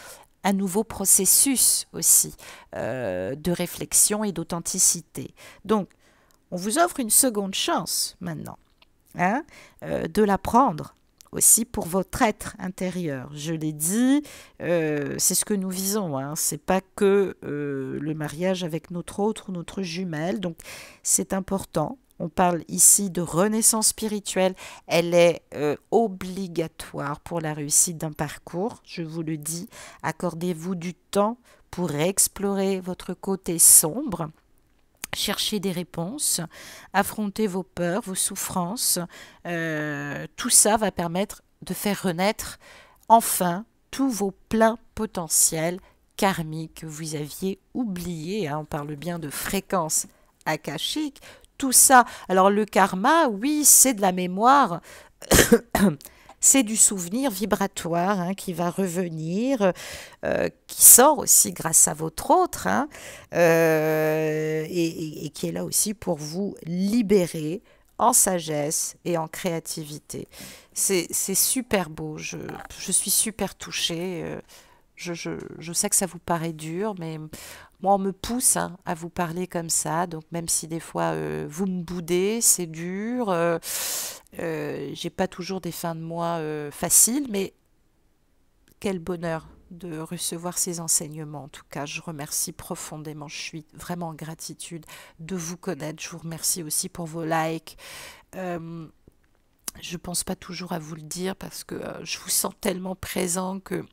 un nouveau processus aussi de réflexion et d'authenticité. Donc, on vous offre une seconde chance maintenant hein, de la prendre aussi pour votre être intérieur. Je l'ai dit, c'est ce que nous visons. Hein. C'est pas que le mariage avec notre autre ou notre jumelle. Donc, c'est important. On parle ici de renaissance spirituelle. Elle est obligatoire pour la réussite d'un parcours. Je vous le dis, accordez-vous du temps pour explorer votre côté sombre. Chercher des réponses, affronter vos peurs, vos souffrances. Tout ça va permettre de faire renaître enfin tous vos pleins potentiels karmiques que vous aviez oubliés. Hein. On parle bien de fréquences akashiques. Tout ça, alors le karma, oui, c'est de la mémoire. C'est du souvenir vibratoire hein, qui va revenir, qui sort aussi grâce à votre autre, hein, et qui est là aussi pour vous libérer en sagesse et en créativité. C'est super beau, je suis super touchée. Je sais que ça vous paraît dur, mais moi, on me pousse hein, à vous parler comme ça. Donc, même si des fois, vous me boudez, c'est dur. J'ai pas toujours des fins de mois faciles, mais quel bonheur de recevoir ces enseignements. En tout cas, je remercie profondément. Je suis vraiment en gratitude de vous connaître. Je vous remercie aussi pour vos likes. Je pense pas toujours à vous le dire parce que je vous sens tellement présent que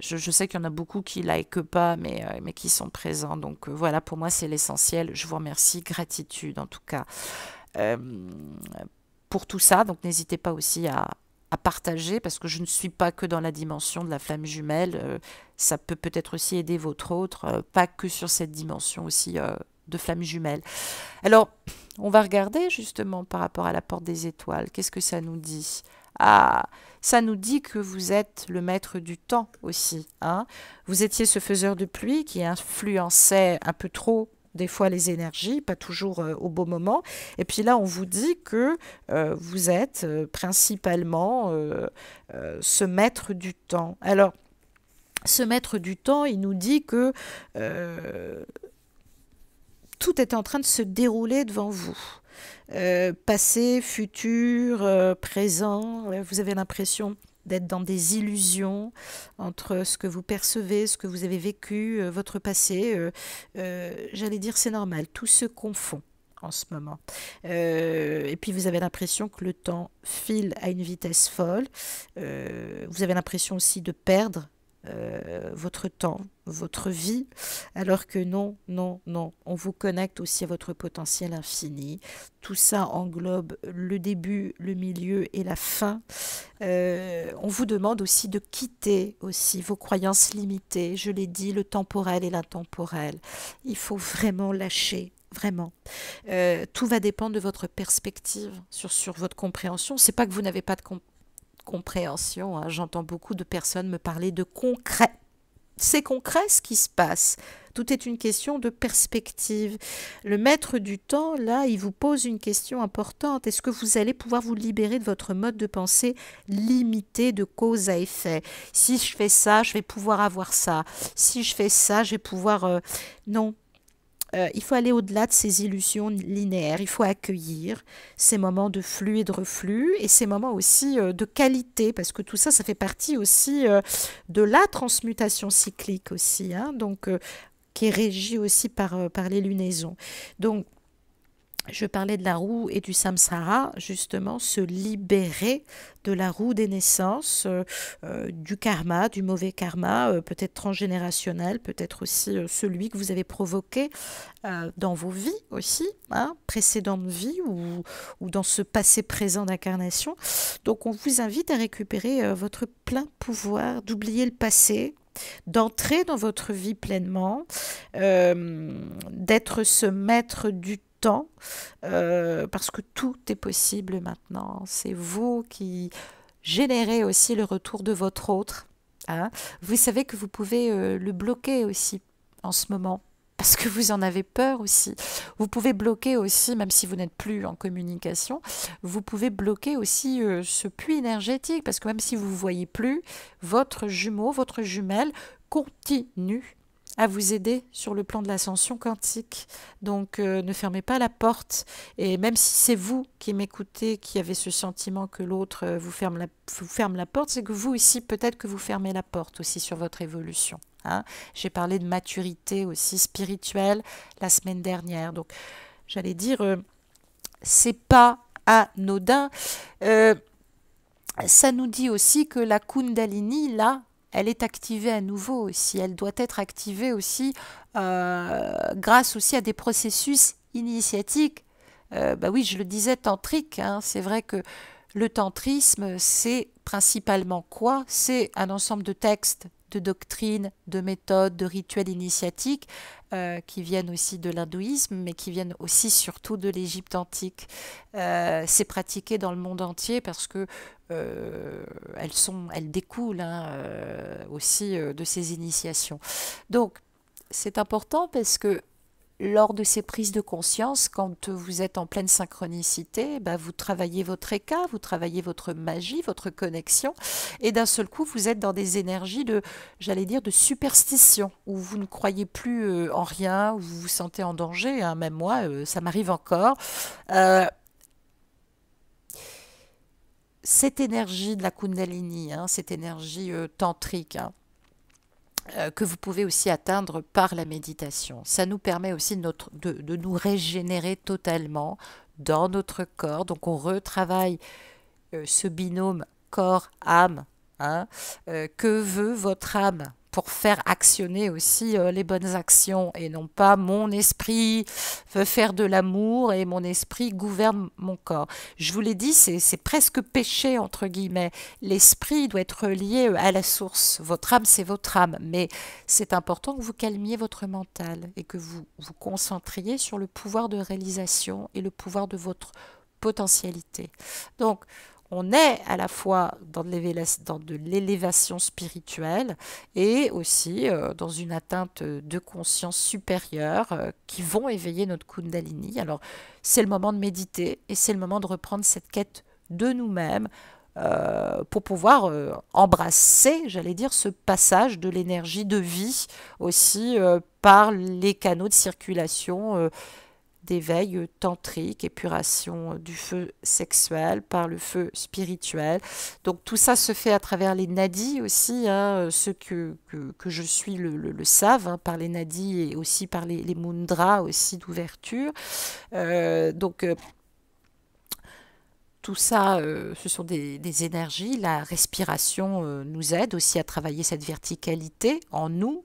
je sais qu'il y en a beaucoup qui like pas, mais qui sont présents. Donc voilà, pour moi, c'est l'essentiel. Je vous remercie. Gratitude, en tout cas, euh, pour tout ça. Donc n'hésitez pas aussi à partager, parce que je ne suis pas que dans la dimension de la flamme jumelle. Ça peut peut-être aussi aider votre autre, pas que sur cette dimension aussi de flamme jumelle. Alors, on va regarder justement par rapport à la porte des étoiles. Qu'est-ce que ça nous dit? Ah, ça nous dit que vous êtes le maître du temps aussi. Hein. Vous étiez ce faiseur de pluie qui influençait un peu trop des fois les énergies, pas toujours au bon moment. Et puis là, on vous dit que vous êtes principalement ce maître du temps. Alors, ce maître du temps, il nous dit que tout est en train de se dérouler devant vous. Passé, futur, présent, vous avez l'impression d'être dans des illusions entre ce que vous percevez, ce que vous avez vécu, votre passé. J'allais dire c'est normal, tout se confond en ce moment. Et puis vous avez l'impression que le temps file à une vitesse folle. Vous avez l'impression aussi de perdre votre temps, votre vie, alors que non, non, non, on vous connecte aussi à votre potentiel infini. Tout ça englobe le début, le milieu et la fin. On vous demande aussi de quitter aussi vos croyances limitées. Je l'ai dit, le temporel et l'intemporel. Il faut vraiment lâcher. Vraiment. Tout va dépendre de votre perspective sur votre compréhension. C'est pas que vous n'avez pas de compréhension. Hein. J'entends beaucoup de personnes me parler de concret. c'est concret ce qui se passe. Tout est une question de perspective. Le maître du temps, là, il vous pose une question importante. Est-ce que vous allez pouvoir vous libérer de votre mode de pensée limité de cause à effet? Si je fais ça, je vais pouvoir avoir ça. Si je fais ça, je vais pouvoir... Non. Il faut aller au-delà de ces illusions linéaires. Il faut accueillir ces moments de flux et de reflux et ces moments aussi de qualité, parce que tout ça, ça fait partie aussi de la transmutation cyclique aussi, hein, donc qui est régie aussi par les lunaisons. Donc, je parlais de la roue et du samsara, justement, se libérer de la roue des naissances, du karma, du mauvais karma, peut-être transgénérationnel, peut-être aussi celui que vous avez provoqué dans vos vies aussi, hein, précédentes vies ou dans ce passé présent d'incarnation. Donc on vous invite à récupérer votre plein pouvoir, d'oublier le passé, d'entrer dans votre vie pleinement, d'être ce maître du temps, parce que tout est possible maintenant. C'est vous qui générez aussi le retour de votre autre. Hein. Vous savez que vous pouvez le bloquer aussi en ce moment. Parce que vous en avez peur aussi. Vous pouvez bloquer aussi, même si vous n'êtes plus en communication, vous pouvez bloquer aussi ce puits énergétique. Parce que même si vous ne voyez plus, votre jumeau, votre jumelle continue à vous aider sur le plan de l'ascension quantique. Donc ne fermez pas la porte. Et même si c'est vous qui m'écoutez, qui avez ce sentiment que l'autre vous ferme la porte, c'est que vous aussi, peut-être que vous fermez la porte aussi sur votre évolution. Hein. J'ai parlé de maturité aussi spirituelle la semaine dernière. Donc j'allais dire, c'est pas anodin. Ça nous dit aussi que la Kundalini, là, elle est activée à nouveau aussi. Elle doit être activée aussi grâce aussi à des processus initiatiques. Bah oui, je le disais, tantrique. Hein. C'est vrai que le tantrisme, c'est principalement quoi? C'est un ensemble de textes, de doctrines, de méthodes, de rituels initiatiques qui viennent aussi de l'hindouisme, mais qui viennent aussi surtout de l'Égypte antique. C'est pratiqué dans le monde entier parce que elles découlent hein, aussi de ces initiations. Donc, c'est important parce que lors de ces prises de conscience, quand vous êtes en pleine synchronicité, bah vous travaillez votre éka, vous travaillez votre magie, votre connexion, et d'un seul coup, vous êtes dans des énergies de, j'allais dire, de superstition, où vous ne croyez plus en rien, où vous vous sentez en danger, hein, même moi, ça m'arrive encore. Euh, cette énergie de la Kundalini, hein, cette énergie tantrique, hein, que vous pouvez aussi atteindre par la méditation. Ça nous permet aussi de nous régénérer totalement dans notre corps. Donc on retravaille ce binôme corps-âme. Hein, que veut votre âme pour faire actionner aussi les bonnes actions et non pas mon esprit veut faire de l'amour et mon esprit gouverne mon corps. Je vous l'ai dit, c'est presque péché entre guillemets. L'esprit doit être lié à la source. Votre âme, c'est votre âme, mais c'est important que vous calmiez votre mental et que vous vous concentriez sur le pouvoir de réalisation et le pouvoir de votre potentialité. Donc, on est à la fois dans de l'élévation spirituelle et aussi dans une atteinte de conscience supérieure qui vont éveiller notre Kundalini. Alors, c'est le moment de méditer et c'est le moment de reprendre cette quête de nous-mêmes pour pouvoir embrasser, j'allais dire, ce passage de l'énergie de vie aussi par les canaux de circulation d'éveil tantrique, épuration du feu sexuel par le feu spirituel. Donc tout ça se fait à travers les nadis aussi, hein, ceux que je suis le savent, hein, par les nadis et aussi par les mudras aussi d'ouverture. Donc tout ça, ce sont des énergies. La respiration nous aide aussi à travailler cette verticalité en nous.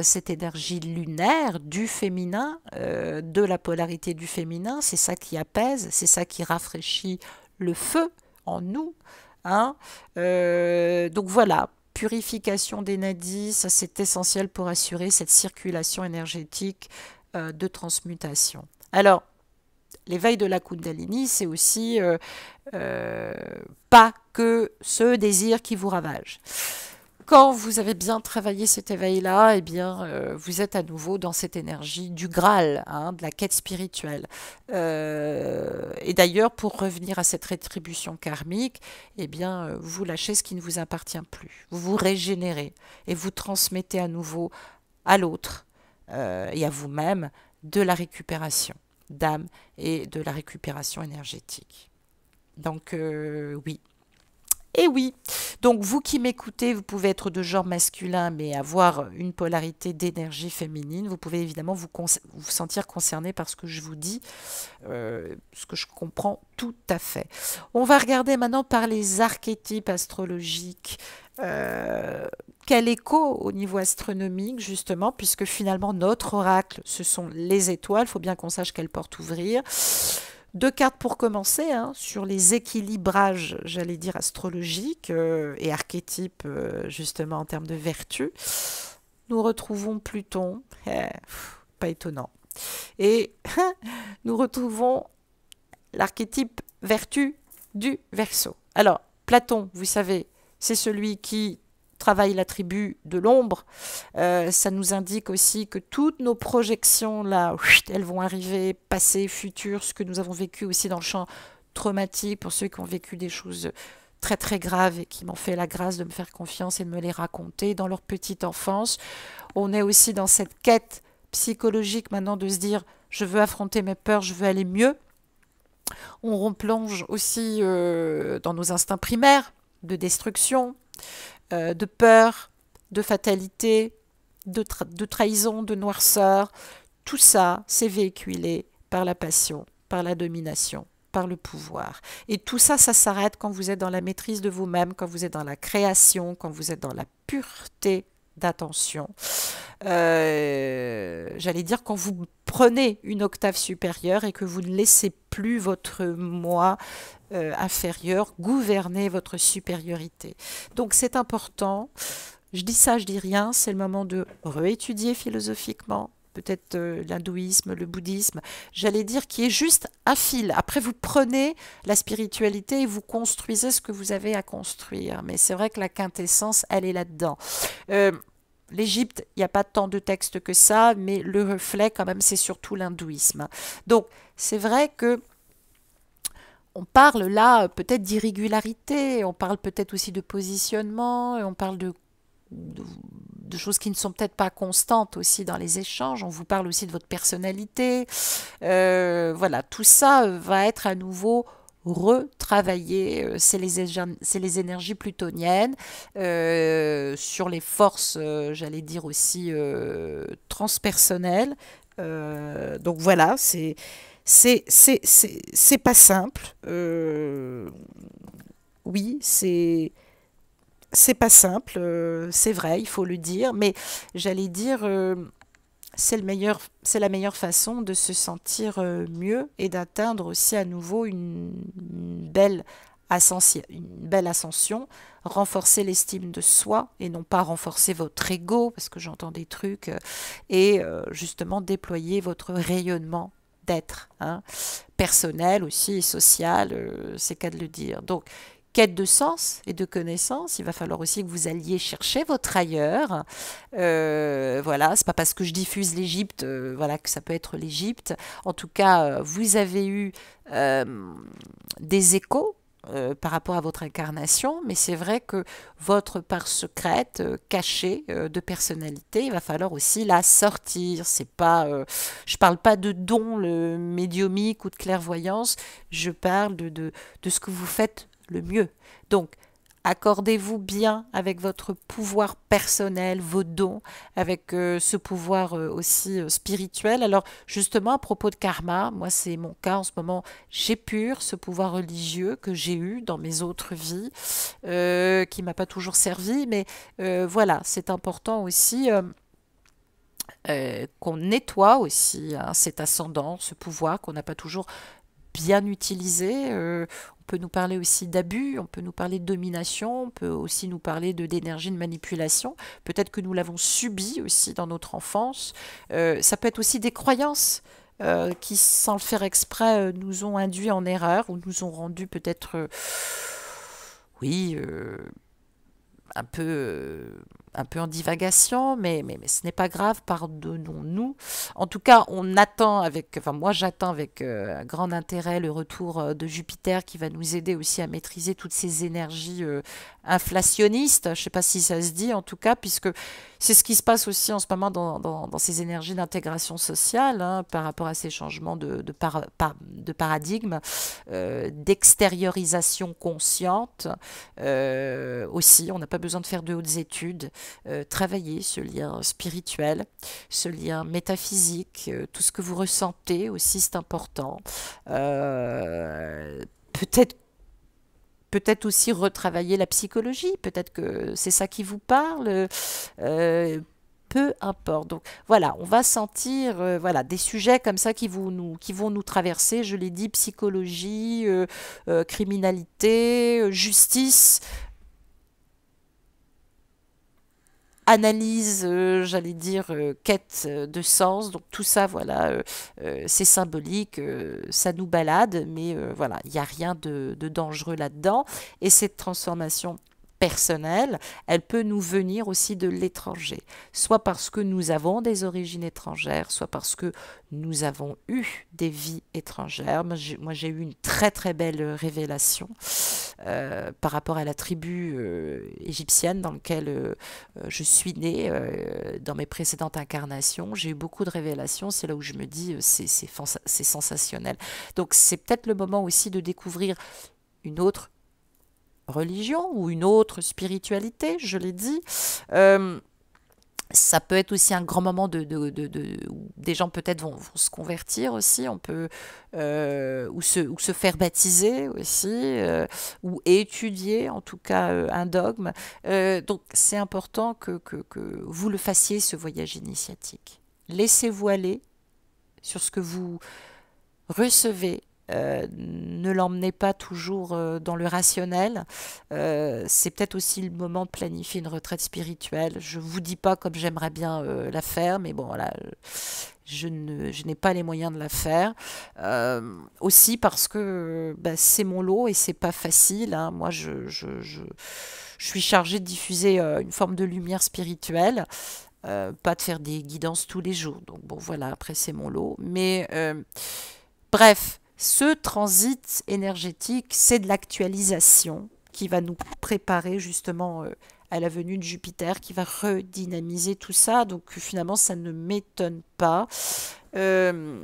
Cette énergie lunaire du féminin, de la polarité du féminin, c'est ça qui apaise, c'est ça qui rafraîchit le feu en nous. Hein. Donc voilà, purification des nadis, ça c'est essentiel pour assurer cette circulation énergétique de transmutation. Alors, l'éveil de la Kundalini, c'est aussi pas que ce désir qui vous ravage. Quand vous avez bien travaillé cet éveil-là, eh bien, vous êtes à nouveau dans cette énergie du Graal, hein, de la quête spirituelle. Et d'ailleurs, pour revenir à cette rétribution karmique, eh bien, vous lâchez ce qui ne vous appartient plus. Vous vous régénérez et vous transmettez à nouveau à l'autre et à vous-même de la récupération d'âme et de la récupération énergétique. Donc, oui. Et oui, donc vous qui m'écoutez, vous pouvez être de genre masculin, mais avoir une polarité d'énergie féminine. Vous pouvez évidemment vous sentir concerné par ce que je vous dis, ce que je comprends tout à fait. On va regarder maintenant par les archétypes astrologiques. Quel écho au niveau astronomique, justement, puisque finalement notre oracle, ce sont les étoiles. Il faut bien qu'on sache quelle porte ouvrir. Deux cartes pour commencer, hein, sur les équilibrages, j'allais dire, astrologiques et archétypes, justement, en termes de vertu. Nous retrouvons Pluton, pas étonnant. Et nous retrouvons l'archétype vertu du Verseau. Alors, Platon, vous savez, c'est celui qui travaille l'attribut de l'ombre. Ça nous indique aussi que toutes nos projections, là, elles vont arriver, passé, futur, ce que nous avons vécu aussi dans le champ traumatique, pour ceux qui ont vécu des choses très très graves et qui m'ont fait la grâce de me faire confiance et de me les raconter dans leur petite enfance. On est aussi dans cette quête psychologique maintenant de se dire, je veux affronter mes peurs, je veux aller mieux. On replonge aussi dans nos instincts primaires de destruction, de peur, de fatalité, de trahison, de noirceur. Tout ça, c'est véhiculé par la passion, par la domination, par le pouvoir. Et tout ça, ça s'arrête quand vous êtes dans la maîtrise de vous-même, quand vous êtes dans la création, quand vous êtes dans la pureté d'attention. J'allais dire quand vous prenez une octave supérieure et que vous ne laissez plus votre moi inférieur gouverner votre supériorité. Donc c'est important. Je dis ça, je dis rien. C'est le moment de réétudier philosophiquement, peut-être l'hindouisme, le bouddhisme, j'allais dire qui est juste un fil. Après, vous prenez la spiritualité et vous construisez ce que vous avez à construire. Mais c'est vrai que la quintessence, elle est là-dedans. L'Égypte, il n'y a pas tant de textes que ça, mais le reflet, quand même, c'est surtout l'hindouisme. Donc, c'est vrai que on parle là peut-être d'irrégularité, on parle peut-être aussi de positionnement, on parle de choses qui ne sont peut-être pas constantes aussi dans les échanges. On vous parle aussi de votre personnalité. Voilà, tout ça va être à nouveau retravaillé. C'est les énergies plutoniennes sur les forces, j'allais dire aussi transpersonnelles. Donc voilà, c'est pas simple. Oui, c'est pas simple, c'est vrai, il faut le dire, mais j'allais dire, c'est la meilleure façon de se sentir mieux et d'atteindre aussi à nouveau une belle ascension, renforcer l'estime de soi et non pas renforcer votre ego, parce que j'entends des trucs, et justement déployer votre rayonnement d'être, hein, personnel aussi et social, c'est qu'à de le dire. Donc, quête de sens et de connaissance, il va falloir aussi que vous alliez chercher votre ailleurs. Voilà, c'est pas parce que je diffuse l'Égypte, voilà, que ça peut être l'Égypte. En tout cas, vous avez eu des échos par rapport à votre incarnation, mais c'est vrai que votre part secrète, cachée de personnalité, il va falloir aussi la sortir. C'est pas, je parle pas de don médiumique ou de clairvoyance, je parle de ce que vous faites le mieux. Donc, accordez-vous bien avec votre pouvoir personnel, vos dons, avec ce pouvoir aussi spirituel. Alors, justement, à propos de karma, moi, c'est mon cas en ce moment, j'épure ce pouvoir religieux que j'ai eu dans mes autres vies, qui m'a pas toujours servi, mais voilà, c'est important aussi. Qu'on nettoie aussi, hein, cet ascendant, ce pouvoir qu'on n'a pas toujours bien utilisé. On peut nous parler aussi d'abus, on peut nous parler de domination, on peut aussi nous parler d'énergie de manipulation. Peut-être que nous l'avons subi aussi dans notre enfance. Ça peut être aussi des croyances qui, sans le faire exprès, nous ont induits en erreur ou nous ont rendus peut-être, oui, un peu, un peu en divagation, mais ce n'est pas grave, pardonnons-nous. En tout cas, on attend avec, enfin moi j'attends avec un grand intérêt le retour de Jupiter qui va nous aider aussi à maîtriser toutes ces énergies inflationnistes. Je ne sais pas si ça se dit en tout cas, puisque c'est ce qui se passe aussi en ce moment dans ces énergies d'intégration sociale, hein, par rapport à ces changements de paradigme, d'extériorisation consciente. Aussi, on n'a pas besoin de faire de hautes études. Travailler ce lien spirituel, ce lien métaphysique, tout ce que vous ressentez aussi, c'est important. Peut-être peut-être aussi retravailler la psychologie, peut-être que c'est ça qui vous parle. euh, Peu importe. Donc voilà, on va sentir voilà, des sujets comme ça qui vont nous traverser. Je l'ai dit, psychologie, criminalité, justice, analyse, j'allais dire, quête de sens. Donc tout ça, voilà, c'est symbolique, ça nous balade, mais voilà, il n'y a rien de dangereux là-dedans. Et cette transformation personnelle, elle peut nous venir aussi de l'étranger, soit parce que nous avons des origines étrangères, soit parce que nous avons eu des vies étrangères. Moi, j'ai eu une très très belle révélation par rapport à la tribu égyptienne dans laquelle je suis née dans mes précédentes incarnations. J'ai eu beaucoup de révélations. C'est là où je me dis, c'est sensationnel. Donc, c'est peut-être le moment aussi de découvrir une autre religion ou une autre spiritualité, je l'ai dit. Euh, Ça peut être aussi un grand moment où des gens peut-être vont se convertir aussi, on peut ou se faire baptiser aussi, ou étudier en tout cas un dogme. Donc c'est important que vous le fassiez ce voyage initiatique. Laissez-vous aller sur ce que vous recevez. Ne l'emmenez pas toujours dans le rationnel. C'est peut-être aussi le moment de planifier une retraite spirituelle. Je ne vous dis pas comme j'aimerais bien la faire, mais bon, voilà, je n'ai pas les moyens de la faire. Aussi parce que bah, c'est mon lot et c'est pas facile, hein. Moi, je suis chargée de diffuser une forme de lumière spirituelle. Pas de faire des guidances tous les jours. Donc bon, voilà, après c'est mon lot. Mais bref, ce transit énergétique, c'est de l'actualisation qui va nous préparer justement à la venue de Jupiter, qui va redynamiser tout ça. Donc finalement, ça ne m'étonne pas. Euh,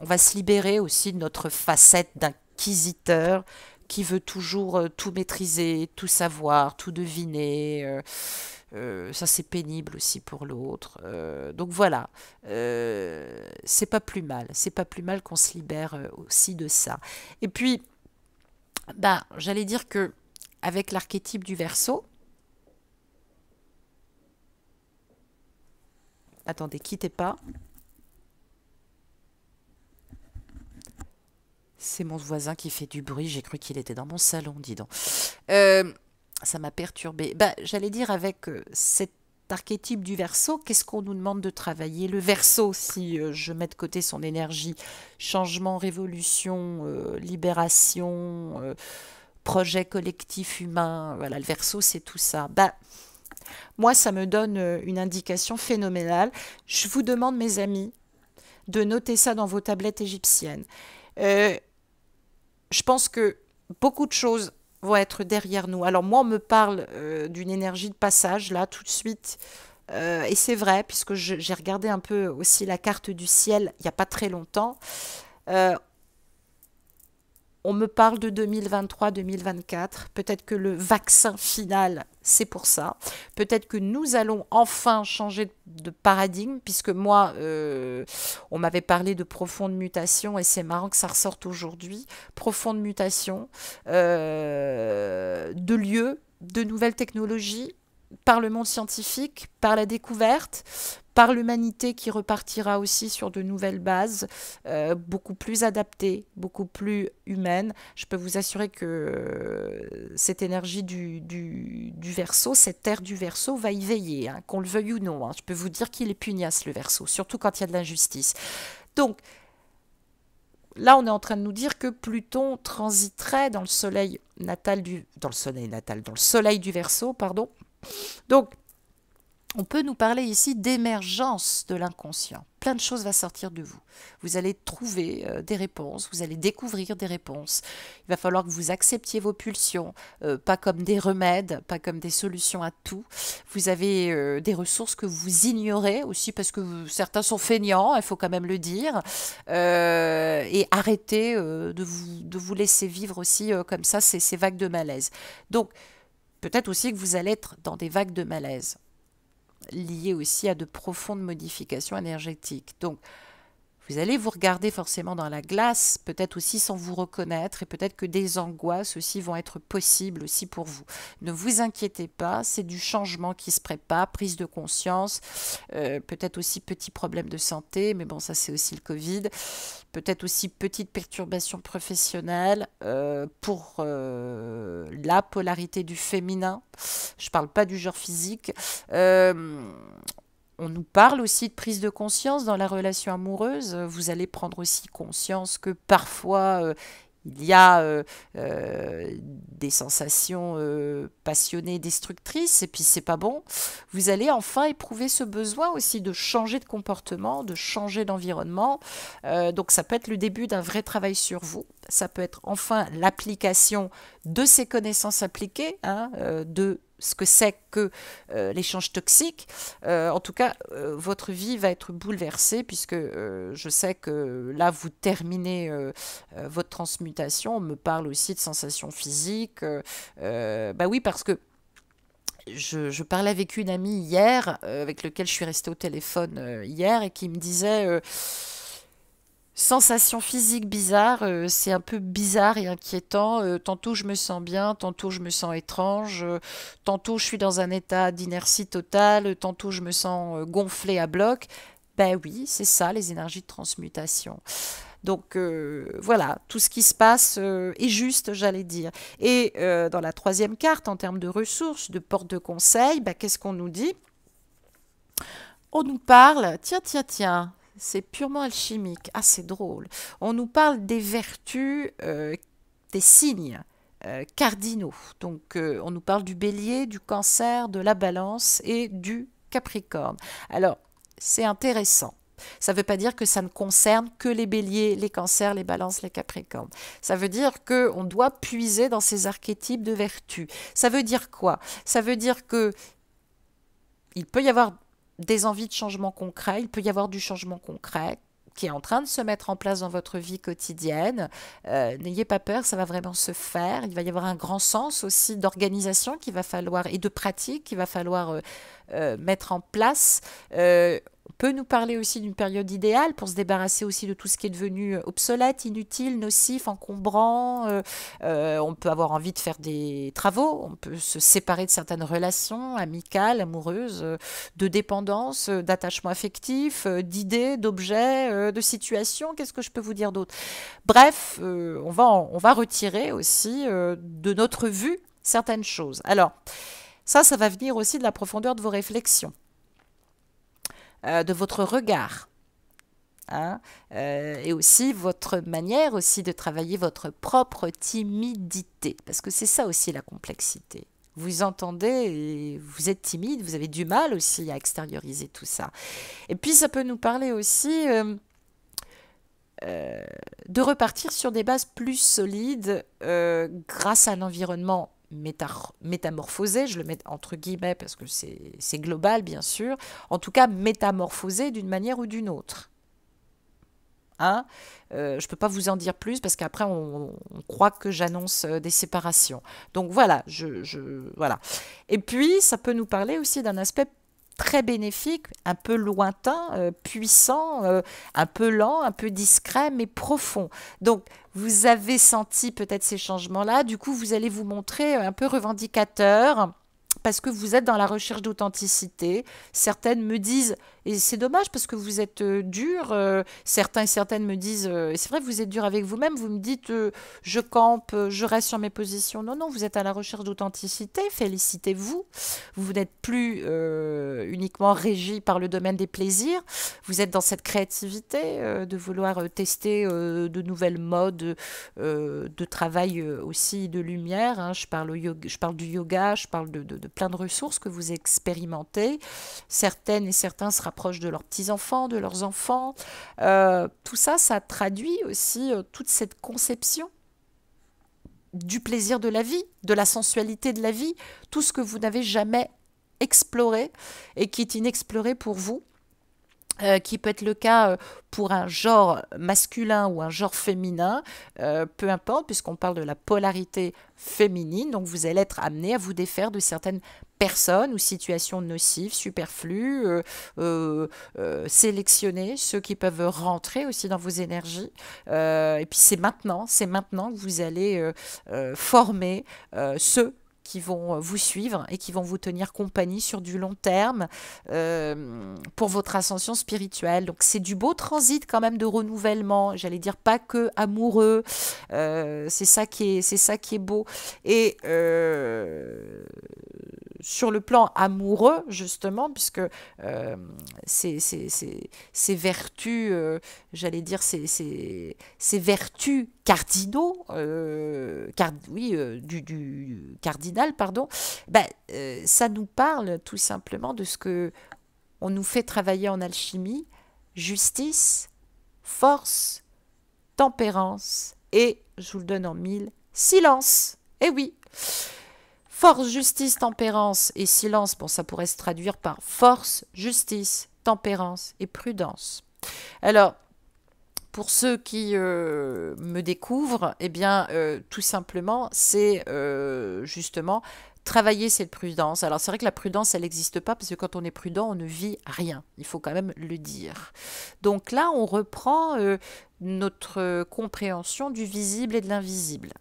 on va se libérer aussi de notre facette d'inquisiteur qui veut toujours tout maîtriser, tout savoir, tout deviner. Ça, c'est pénible aussi pour l'autre. Donc voilà, c'est pas plus mal. C'est pas plus mal qu'on se libère aussi de ça. Et puis, bah, j'allais dire que avec l'archétype du Verseau, attendez, quittez pas. C'est mon voisin qui fait du bruit. J'ai cru qu'il était dans mon salon, dis donc. Euh, Ça m'a perturbée. Bah, j'allais dire avec cet archétype du Verseau, qu'est-ce qu'on nous demande de travailler? Le Verseau, si je mets de côté son énergie, changement, révolution, libération, projet collectif humain, voilà, le Verseau, c'est tout ça. Bah, moi, ça me donne une indication phénoménale. Je vous demande, mes amis, de noter ça dans vos tablettes égyptiennes. Euh, je pense que beaucoup de choses vont être derrière nous. Alors moi, on me parle d'une énergie de passage, là, tout de suite. Et c'est vrai, puisque j'ai regardé un peu aussi la carte du ciel il n'y a pas très longtemps. Euh, on me parle de 2023-2024. Peut-être que le vaccin final, c'est pour ça. Peut-être que nous allons enfin changer de paradigme, puisque moi, on m'avait parlé de profonde mutation, et c'est marrant que ça ressorte aujourd'hui. Profonde mutation, de lieux, de nouvelles technologies, par le monde scientifique, par la découverte, par l'humanité qui repartira aussi sur de nouvelles bases, beaucoup plus adaptées, beaucoup plus humaines. Je peux vous assurer que cette énergie du Verseau, cette terre du Verseau va y veiller, hein, qu'on le veuille ou non, hein. Je peux vous dire qu'il est pugnace le Verseau, surtout quand il y a de l'injustice. Donc là, on est en train de nous dire que Pluton transiterait dans le soleil natal dans le soleil du Verseau, pardon, Donc, on peut nous parler ici d'émergence de l'inconscient. Plein de choses vont sortir de vous. Vous allez trouver des réponses, vous allez découvrir des réponses. Il va falloir que vous acceptiez vos pulsions, pas comme des remèdes, pas comme des solutions à tout. Vous avez des ressources que vous ignorez aussi parce que certains sont feignants, il faut quand même le dire. Et arrêtez de vous laisser vivre aussi comme ça ces vagues de malaise. Donc, peut-être aussi que vous allez être dans des vagues de malaise liées aussi à de profondes modifications énergétiques. Donc, vous allez vous regarder forcément dans la glace, peut-être aussi sans vous reconnaître, et peut-être que des angoisses aussi vont être possibles aussi pour vous. Ne vous inquiétez pas, c'est du changement qui se prépare, prise de conscience, peut-être aussi petits problèmes de santé, mais bon, ça c'est aussi le Covid, peut-être aussi petite perturbation professionnelle pour la polarité du féminin, je ne parle pas du genre physique, on nous parle aussi de prise de conscience dans la relation amoureuse. Vous allez prendre aussi conscience que parfois il y a des sensations passionnées, destructrices, et puis c'est pas bon. Vous allez enfin éprouver ce besoin aussi de changer de comportement, de changer d'environnement. Donc ça peut être le début d'un vrai travail sur vous. Ça peut être enfin l'application de ces connaissances appliquées, hein, de ce que c'est que l'échange toxique. En tout cas, votre vie va être bouleversée puisque je sais que là, vous terminez votre transmutation. On me parle aussi de sensations physiques. Bah oui, parce que je parlais avec une amie hier, avec laquelle je suis restée au téléphone hier, et qui me disait sensation physique bizarre, c'est un peu bizarre et inquiétant. Tantôt je me sens bien, tantôt je me sens étrange, tantôt je suis dans un état d'inertie totale, tantôt je me sens gonflée à bloc. Ben oui, c'est ça les énergies de transmutation. Donc voilà, tout ce qui se passe est juste, j'allais dire. Et dans la troisième carte, en termes de ressources, de porte de conseil, ben, qu'est-ce qu'on nous dit? On nous parle, tiens, c'est purement alchimique. Ah, c'est drôle. On nous parle des vertus, des signes cardinaux. Donc, on nous parle du bélier, du cancer, de la balance et du capricorne. Alors, c'est intéressant. Ça ne veut pas dire que ça ne concerne que les béliers, les cancers, les balances, les capricornes. Ça veut dire qu'on doit puiser dans ces archétypes de vertus. Ça veut dire quoi? Ça veut dire que il peut y avoir des envies de changement concret, il peut y avoir du changement concret qui est en train de se mettre en place dans votre vie quotidienne. N'ayez pas peur, ça va vraiment se faire. Il va y avoir un grand sens aussi d'organisation qu'il va falloir et de pratique qu'il va falloir mettre en place. On peut nous parler aussi d'une période idéale pour se débarrasser aussi de tout ce qui est devenu obsolète, inutile, nocif, encombrant. On peut avoir envie de faire des travaux, on peut se séparer de certaines relations amicales, amoureuses, de dépendance, d'attachement affectif, d'idées, d'objets, de situations. Qu'est-ce que je peux vous dire d'autre? Bref, on va retirer aussi de notre vue certaines choses. Alors, ça va venir aussi de la profondeur de vos réflexions, de votre regard. Hein, et aussi votre manière aussi de travailler votre propre timidité, parce que c'est ça aussi la complexité. Vous entendez et vous êtes timide, vous avez du mal aussi à extérioriser tout ça. Et puis ça peut nous parler aussi de repartir sur des bases plus solides grâce à un environnement métamorphosé, je le mets entre guillemets parce que c'est global bien sûr, en tout cas métamorphosé d'une manière ou d'une autre. Hein, je ne peux pas vous en dire plus parce qu'après on croit que j'annonce des séparations. Donc voilà, voilà. Et puis ça peut nous parler aussi d'un aspect très bénéfique, un peu lointain, puissant, un peu lent, un peu discret, mais profond. Donc vous avez senti peut-être ces changements-là, du coup vous allez vous montrer un peu revendicateur, parce que vous êtes dans la recherche d'authenticité. Certaines me disent, et c'est dommage parce que vous êtes dur, certains et certaines me disent, et c'est vrai que vous êtes dur avec vous-même, vous me dites, je campe, je reste sur mes positions. Non, non, vous êtes à la recherche d'authenticité, félicitez-vous. Vous n'êtes plus uniquement régi par le domaine des plaisirs, vous êtes dans cette créativité de vouloir tester de nouvelles modes de travail aussi de lumière. Hein. Je parle du yoga, je parle de plein de ressources que vous expérimentez. Certaines et certains se rapprochent de leurs petits-enfants, de leurs enfants. Tout ça, ça traduit aussi toute cette conception du plaisir de la vie, de la sensualité de la vie, tout ce que vous n'avez jamais exploré et qui est inexploré pour vous. Qui peut être le cas pour un genre masculin ou un genre féminin, peu importe, puisqu'on parle de la polarité féminine, donc vous allez être amené à vous défaire de certaines personnes ou situations nocives, superflues, sélectionner ceux qui peuvent rentrer aussi dans vos énergies. Et puis c'est maintenant que vous allez former ceux qui vont vous suivre et qui vont vous tenir compagnie sur du long terme pour votre ascension spirituelle. Donc c'est du beau transit quand même de renouvellement, j'allais dire pas que amoureux, c'est ça qui est beau. Et sur le plan amoureux, justement, puisque ces vertus, j'allais dire, ces vertus cardinaux, du cardinal, pardon, ben, ça nous parle tout simplement de ce que on nous fait travailler en alchimie: justice, force, tempérance et, je vous le donne en mille, silence. Eh oui! Force, justice, tempérance et silence, bon, ça pourrait se traduire par force, justice, tempérance et prudence. Alors, pour ceux qui me découvrent, eh bien, tout simplement, c'est justement travailler cette prudence. Alors, c'est vrai que la prudence, elle n'existe pas, parce que quand on est prudent, on ne vit rien. Il faut quand même le dire. Donc là, on reprend notre compréhension du visible et de l'invisible.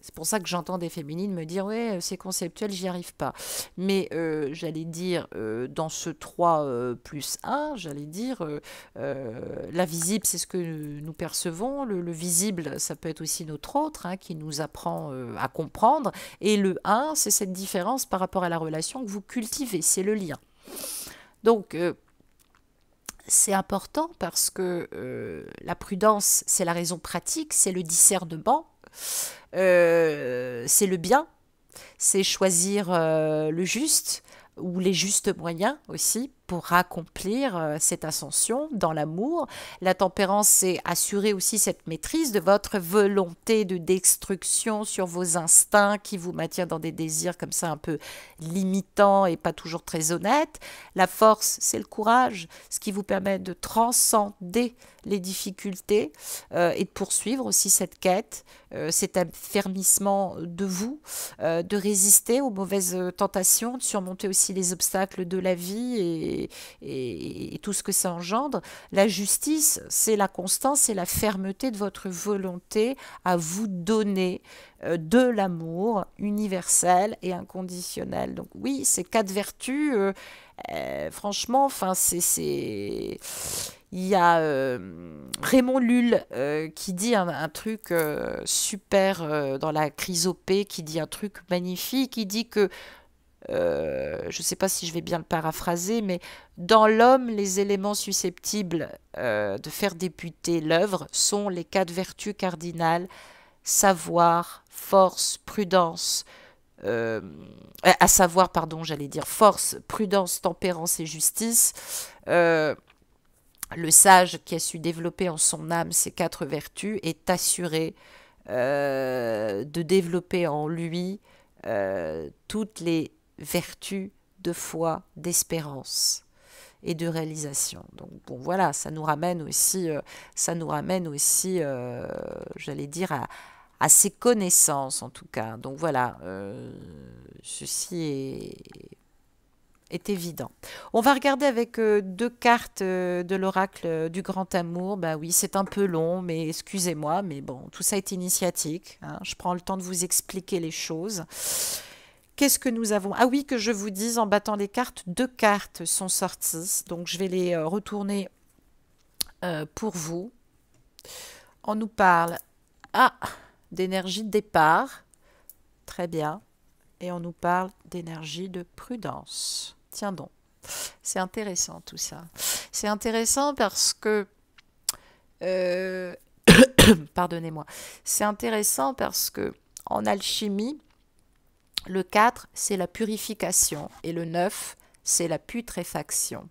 C'est pour ça que j'entends des féminines me dire « Ouais, c'est conceptuel, j'y arrive pas ». Mais j'allais dire, dans ce 3 plus 1, j'allais dire, l'invisible, c'est ce que nous percevons. Le visible, ça peut être aussi notre autre, hein, qui nous apprend à comprendre. Et le 1, c'est cette différence par rapport à la relation que vous cultivez, c'est le lien. Donc, c'est important parce que la prudence, c'est la raison pratique, c'est le discernement. C'est le bien, c'est choisir le juste ou les justes moyens aussi pour accomplir cette ascension dans l'amour. La tempérance, c'est assurer aussi cette maîtrise de votre volonté de destruction sur vos instincts qui vous maintient dans des désirs comme ça un peu limitants et pas toujours très honnêtes. La force, c'est le courage, ce qui vous permet de transcender les difficultés et de poursuivre aussi cette quête, cet affermissement de vous, de résister aux mauvaises tentations, de surmonter aussi les obstacles de la vie et tout ce que ça engendre. La justice, c'est la constance, c'est la fermeté de votre volonté à vous donner de l'amour universel et inconditionnel. Donc oui, ces 4 vertus, franchement, enfin, il y a Raymond Lull qui dit un truc super dans la chrysopée, qui dit un truc magnifique, qui dit que je ne sais pas si je vais bien le paraphraser, mais dans l'homme, les éléments susceptibles de faire débuter l'œuvre sont les 4 vertus cardinales: savoir, force, prudence, à savoir, pardon, j'allais dire force, prudence, tempérance et justice. Le sage qui a su développer en son âme ces 4 vertus est assuré de développer en lui toutes les vertus de foi, d'espérance et de réalisation. Donc bon, voilà, ça nous ramène aussi, j'allais dire, à ses connaissances en tout cas. Donc voilà, ceci est évident. On va regarder avec 2 cartes de l'oracle du grand amour. Bah oui, c'est un peu long, mais excusez-moi, mais bon, tout ça est initiatique, hein. Je prends le temps de vous expliquer les choses. Qu'est-ce que nous avons? Ah oui, que je vous dise, en battant les cartes, 2 cartes sont sorties. Donc je vais les retourner pour vous. On nous parle d'énergie de départ. Très bien. Et on nous parle d'énergie de prudence. Tiens donc, c'est intéressant tout ça. C'est intéressant parce que... pardonnez-moi. C'est intéressant parce que en alchimie, Le 4, c'est la purification. Et le 9, c'est la putréfaction.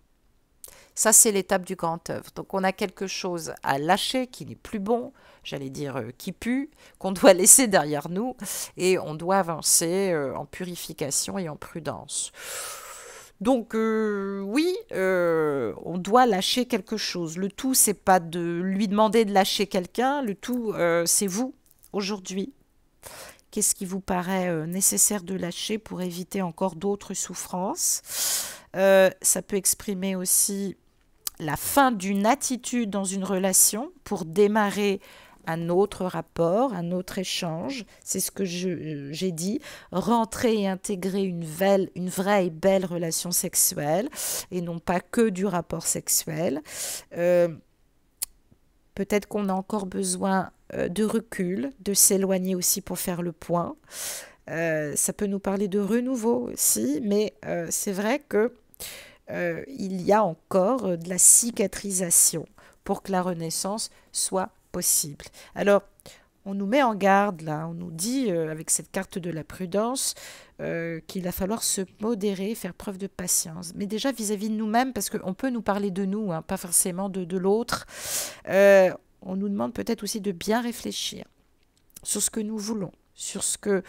Ça, c'est l'étape du grand œuvre. Donc, on a quelque chose à lâcher qui n'est plus bon, j'allais dire qui pue, qu'on doit laisser derrière nous, et on doit avancer en purification et en prudence. Donc, oui, on doit lâcher quelque chose. Le tout, c'est pas de lui demander de lâcher quelqu'un, le tout, c'est vous, aujourd'hui. Qu'est-ce qui vous paraît nécessaire de lâcher pour éviter encore d'autres souffrances? Ça peut exprimer aussi la fin d'une attitude dans une relation pour démarrer un autre rapport, un autre échange. C'est ce que j'ai dit. Rentrer et intégrer une vraie et belle relation sexuelle et non pas que du rapport sexuel. Peut-être qu'on a encore besoin de recul, de s'éloigner aussi pour faire le point. Ça peut nous parler de renouveau aussi, mais c'est vrai que il y a encore de la cicatrisation pour que la renaissance soit possible. Alors, on nous met en garde là, on nous dit avec cette carte de la prudence qu'il va falloir se modérer, faire preuve de patience. Mais déjà vis-à-vis de nous-mêmes, parce qu'on peut nous parler de nous, hein, pas forcément de l'autre, on nous demande peut-être aussi de bien réfléchir sur ce que nous voulons, sur ce que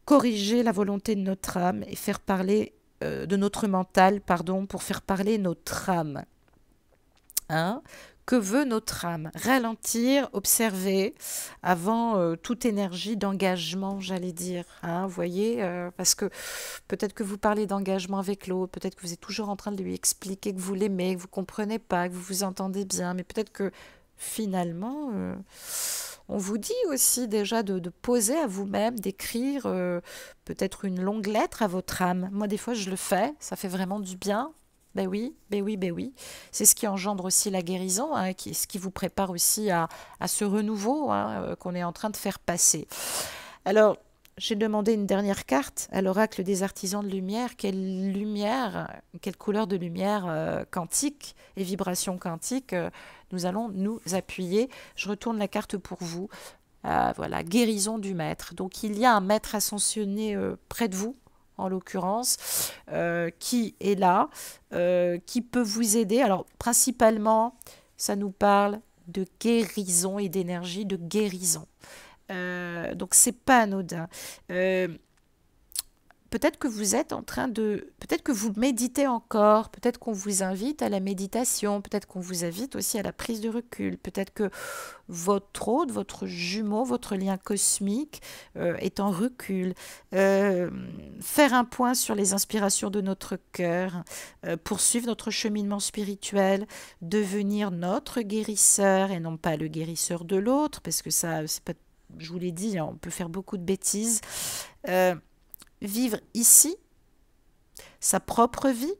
corriger la volonté de notre âme et faire parler de notre mental, pardon, pour faire parler notre âme. Hein? Que veut notre âme? Ralentir, observer, avant toute énergie d'engagement, j'allais dire. Hein, vous voyez, parce que peut-être que vous parlez d'engagement avec l'autre, peut-être que vous êtes toujours en train de lui expliquer que vous l'aimez, que vous ne comprenez pas, que vous vous entendez bien, mais peut-être que finalement, on vous dit aussi déjà de poser à vous-même, d'écrire peut-être une longue lettre à votre âme. Moi, des fois, je le fais, ça fait vraiment du bien. Ben oui, ben oui, ben oui. C'est ce qui engendre aussi la guérison, hein, ce qui vous prépare aussi à ce renouveau hein, qu'on est en train de faire passer. Alors, j'ai demandé une dernière carte à l'oracle des artisans de lumière. Quelle couleur de lumière quantique et vibration quantique nous allons nous appuyer. Je retourne la carte pour vous. Voilà, guérison du maître. Donc, il y a un maître ascensionné près de vous, en l'occurrence, qui est là, qui peut vous aider. Alors, principalement, ça nous parle de guérison et d'énergie de guérison. Donc, c'est pas anodin. Peut-être que vous êtes en train peut-être que vous méditez encore, peut-être qu'on vous invite à la méditation, peut-être qu'on vous invite aussi à la prise de recul, peut-être que votre hôte, votre jumeau, votre lien cosmique est en recul. Faire un point sur les inspirations de notre cœur, poursuivre notre cheminement spirituel, devenir notre guérisseur et non pas le guérisseur de l'autre, parce que ça, c'est pas, je vous l'ai dit, hein, on peut faire beaucoup de bêtises. Vivre ici sa propre vie,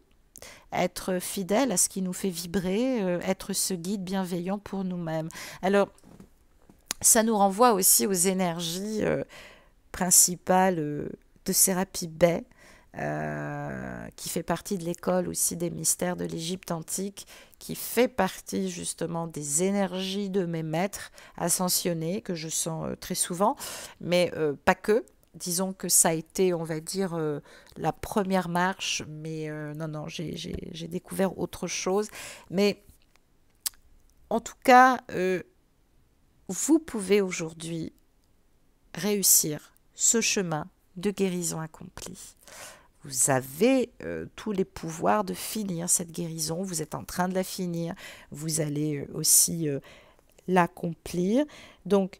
être fidèle à ce qui nous fait vibrer, être ce guide bienveillant pour nous-mêmes. Alors, ça nous renvoie aussi aux énergies principales de Sérapis Bey, qui fait partie de l'école aussi des mystères de l'Égypte antique, qui fait partie justement des énergies de mes maîtres ascensionnés, que je sens très souvent, mais pas que. Disons que ça a été, on va dire, la première marche, mais non, j'ai découvert autre chose. Mais en tout cas, vous pouvez aujourd'hui réussir ce chemin de guérison accomplie. Vous avez tous les pouvoirs de finir cette guérison, vous êtes en train de la finir, vous allez aussi l'accomplir. Donc,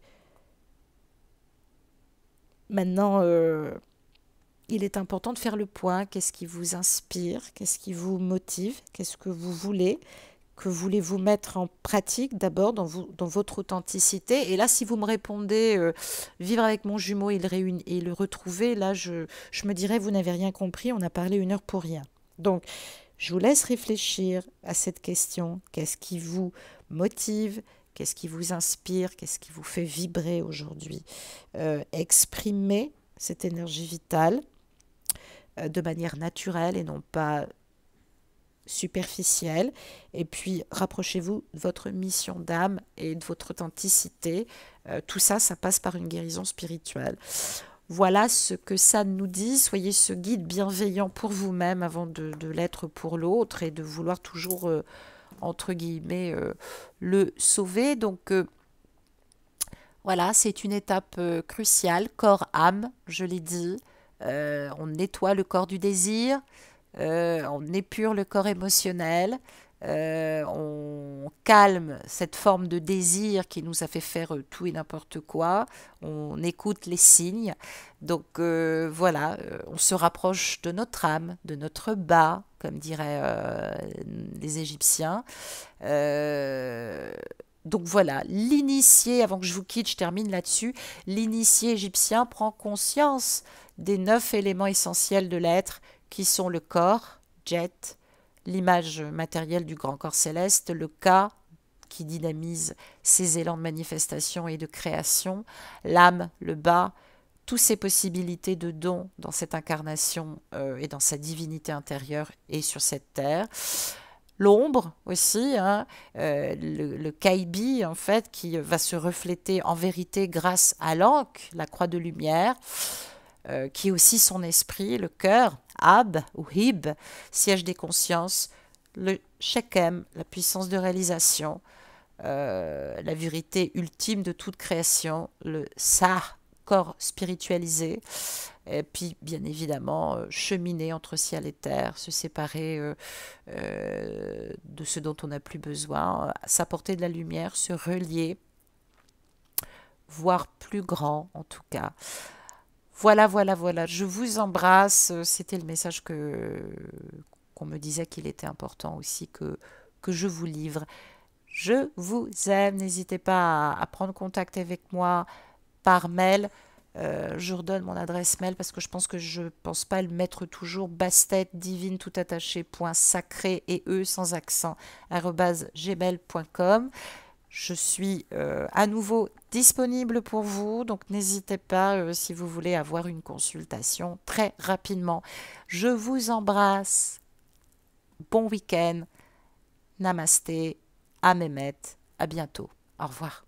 maintenant, il est important de faire le point. Qu'est-ce qui vous inspire? Qu'est-ce qui vous motive? Qu'est-ce que vous voulez? Que voulez-vous mettre en pratique d'abord dans votre authenticité? Et là, si vous me répondez vivre avec mon jumeau et le retrouver, là, je me dirais, vous n'avez rien compris, on a parlé 1 heure pour rien. Donc, je vous laisse réfléchir à cette question. Qu'est-ce qui vous motive? Qu'est-ce qui vous inspire? Qu'est-ce qui vous fait vibrer aujourd'hui? Exprimez cette énergie vitale de manière naturelle et non pas superficielle. Et puis, rapprochez-vous de votre mission d'âme et de votre authenticité. Tout ça, ça passe par une guérison spirituelle. Voilà ce que ça nous dit. Soyez ce guide bienveillant pour vous-même avant de l'être pour l'autre et de vouloir toujours, entre guillemets, le sauver. Donc, voilà, c'est une étape cruciale, corps-âme, je l'ai dit. On nettoie le corps du désir, on épure le corps émotionnel, on calme cette forme de désir qui nous a fait faire tout et n'importe quoi, on écoute les signes. Donc voilà, on se rapproche de notre âme, de notre bas, comme diraient les Égyptiens. Euh, donc voilà, l'initié, avant que je vous quitte, je termine là-dessus, l'initié égyptien prend conscience des 9 éléments essentiels de l'être qui sont le corps, Jet, l'image matérielle du grand corps céleste, le Ka, qui dynamise ses élans de manifestation et de création, l'âme, le bas, toutes ces possibilités de dons dans cette incarnation et dans sa divinité intérieure et sur cette terre. L'ombre aussi, hein, le Kaibi en fait, qui va se refléter en vérité grâce à l'Ankh, la croix de lumière, qui est aussi son esprit, le cœur, Ab ou Hib, siège des consciences, le Shekem, la puissance de réalisation, la vérité ultime de toute création, le Sah, corps spiritualisé, et puis bien évidemment cheminer entre ciel et terre, se séparer de ce dont on n'a plus besoin, s'apporter de la lumière, se relier, voir plus grand en tout cas. Voilà, voilà, voilà. Je vous embrasse. C'était le message qu'on me disait qu'il était important aussi que je vous livre. Je vous aime. N'hésitez pas à prendre contact avec moi par mail. Je redonne mon adresse mail parce que je pense que je pense pas le mettre toujours. Bastet divine tout attaché point sacré et sans accent @gmail.com. Je suis à nouveau disponible pour vous, donc n'hésitez pas si vous voulez avoir une consultation très rapidement. Je vous embrasse. Bon week-end. Namasté. À Mehmet. À bientôt. Au revoir.